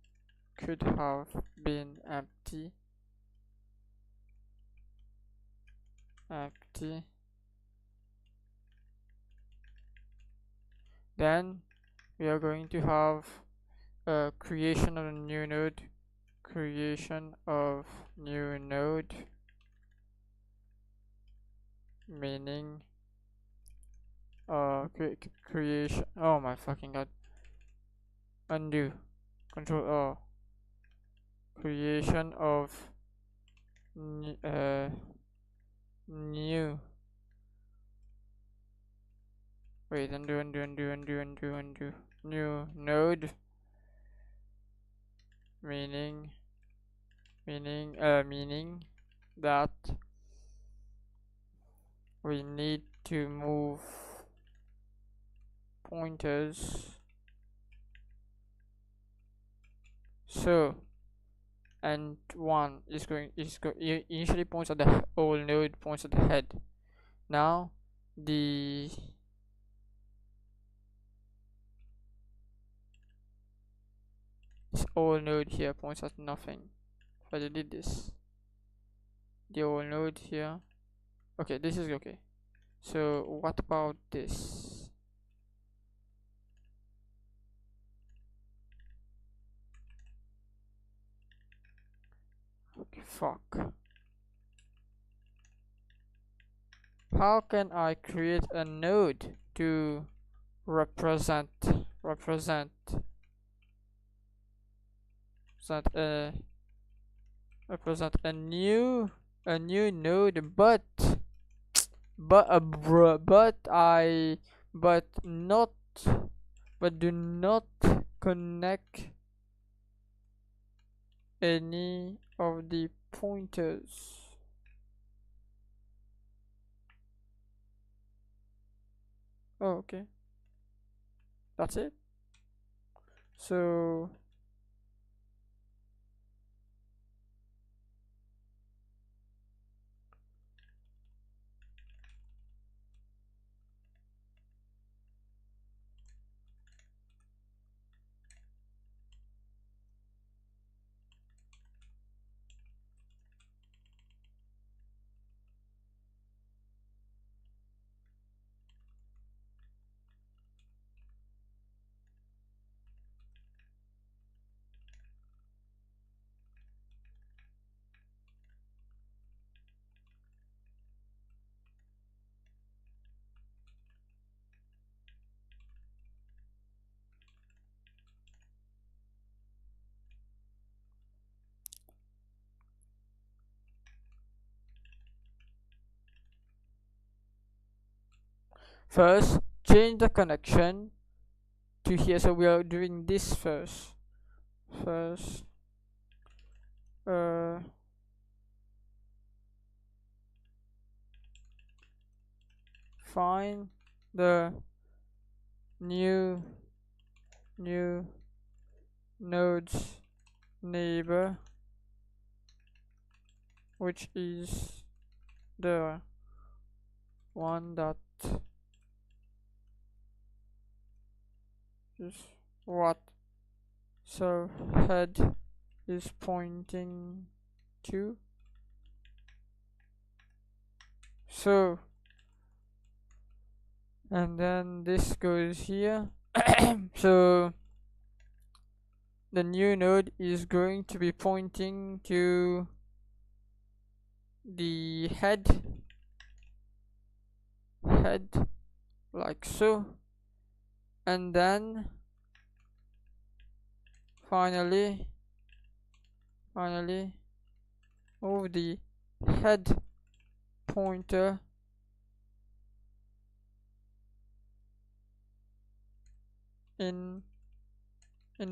could have been empty. Then we are going to have a creation of a new node, meaning creation. Oh my fucking god! Undo, Control O. Creation of new wait, undo, new node, meaning that we need to move pointers. So and one is initially points at the old node, points at the head. Now the this old node here points at nothing. If I delete this, the old node here. Okay, this is okay. So what about this? Okay, fuck. How can I create a node to represent a new node, but do not connect any of the pointers. Oh, okay, that's it. So first change the connection to here. So we are doing this first. Find the new node's neighbor, which is the one that is what so head is pointing to. So, and then this goes here. So the new node is going to be pointing to the head like so, and then finally move the head pointer in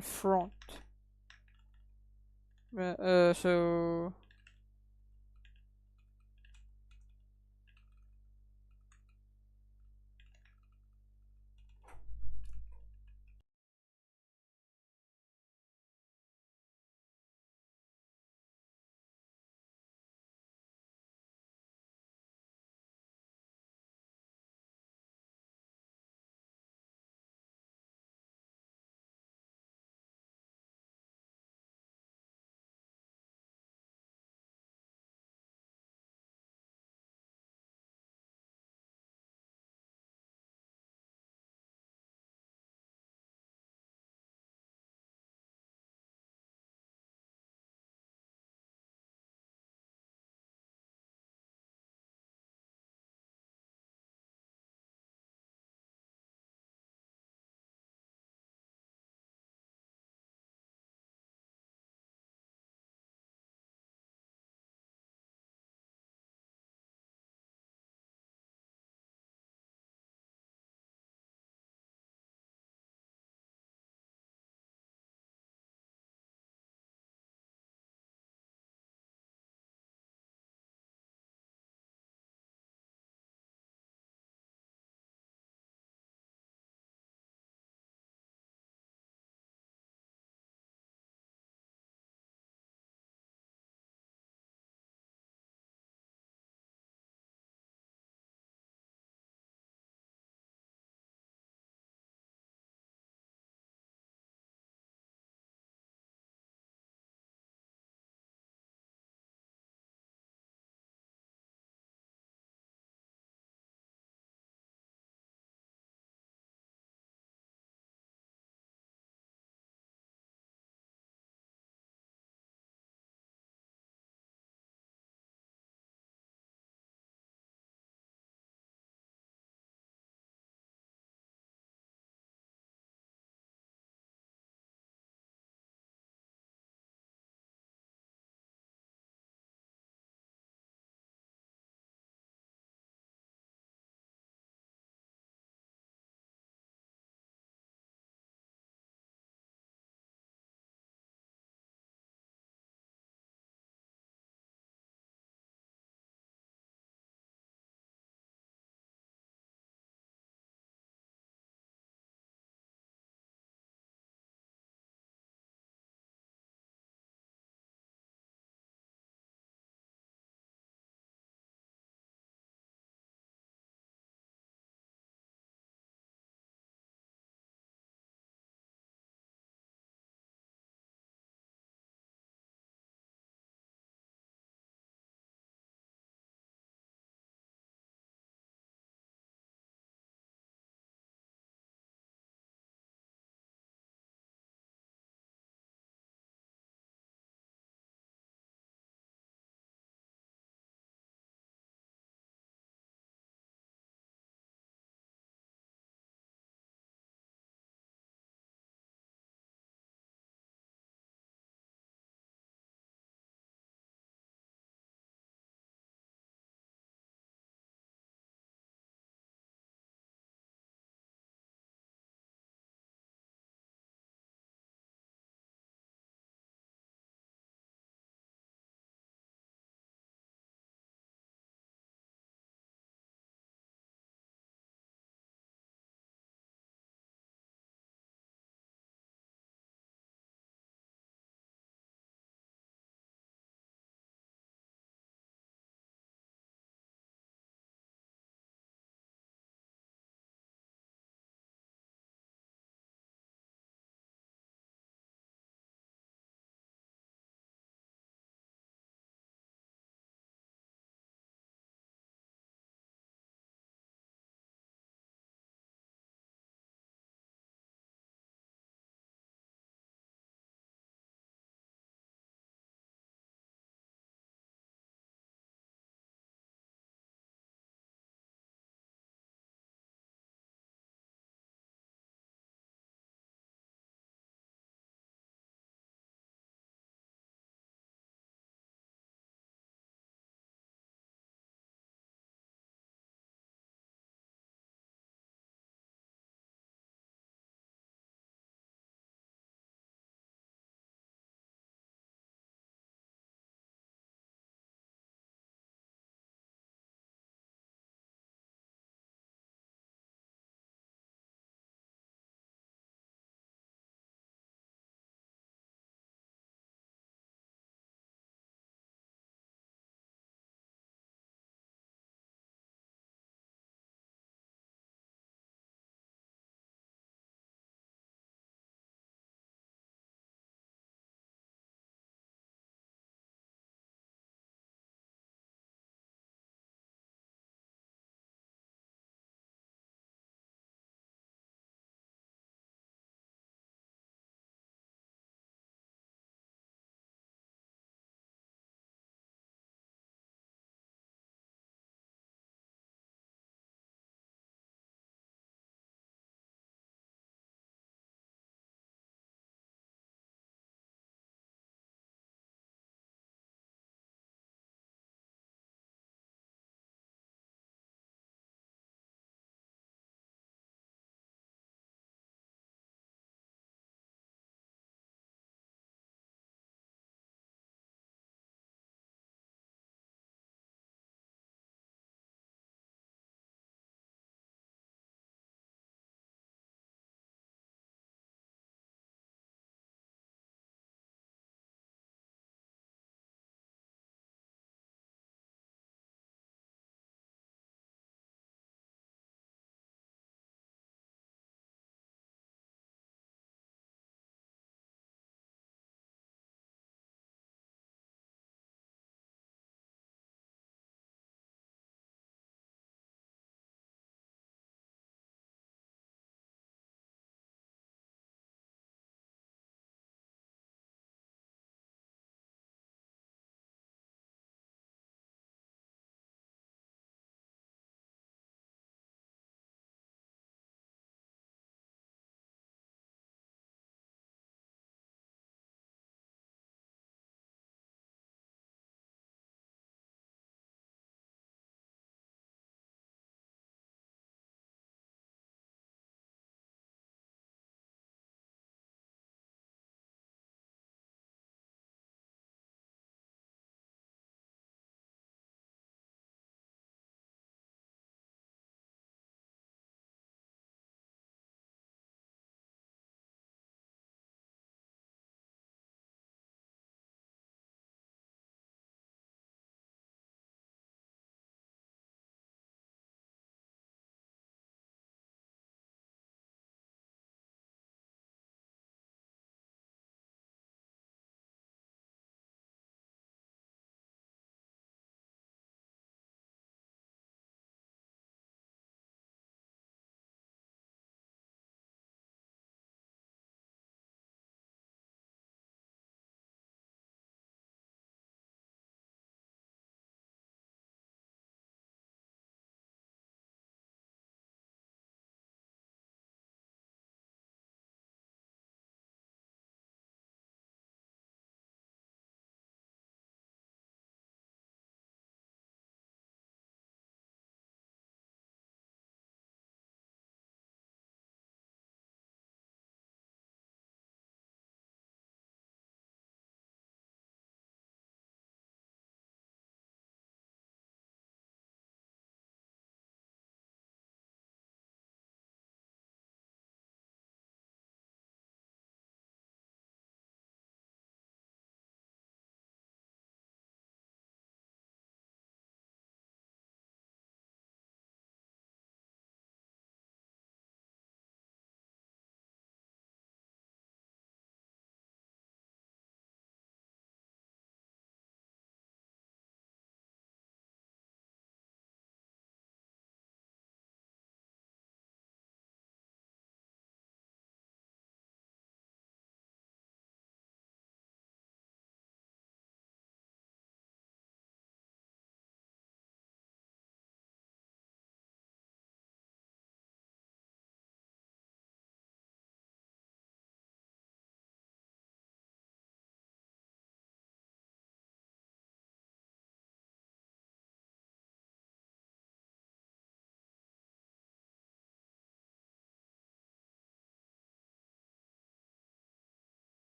front. So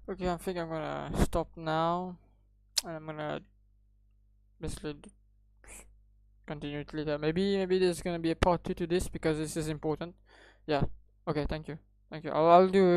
Okay, I think I'm gonna stop now, and I'm gonna basically continue it later. Maybe there's gonna be a part 2 to this because this is important. Yeah. Okay. Thank you. Thank you. I'll do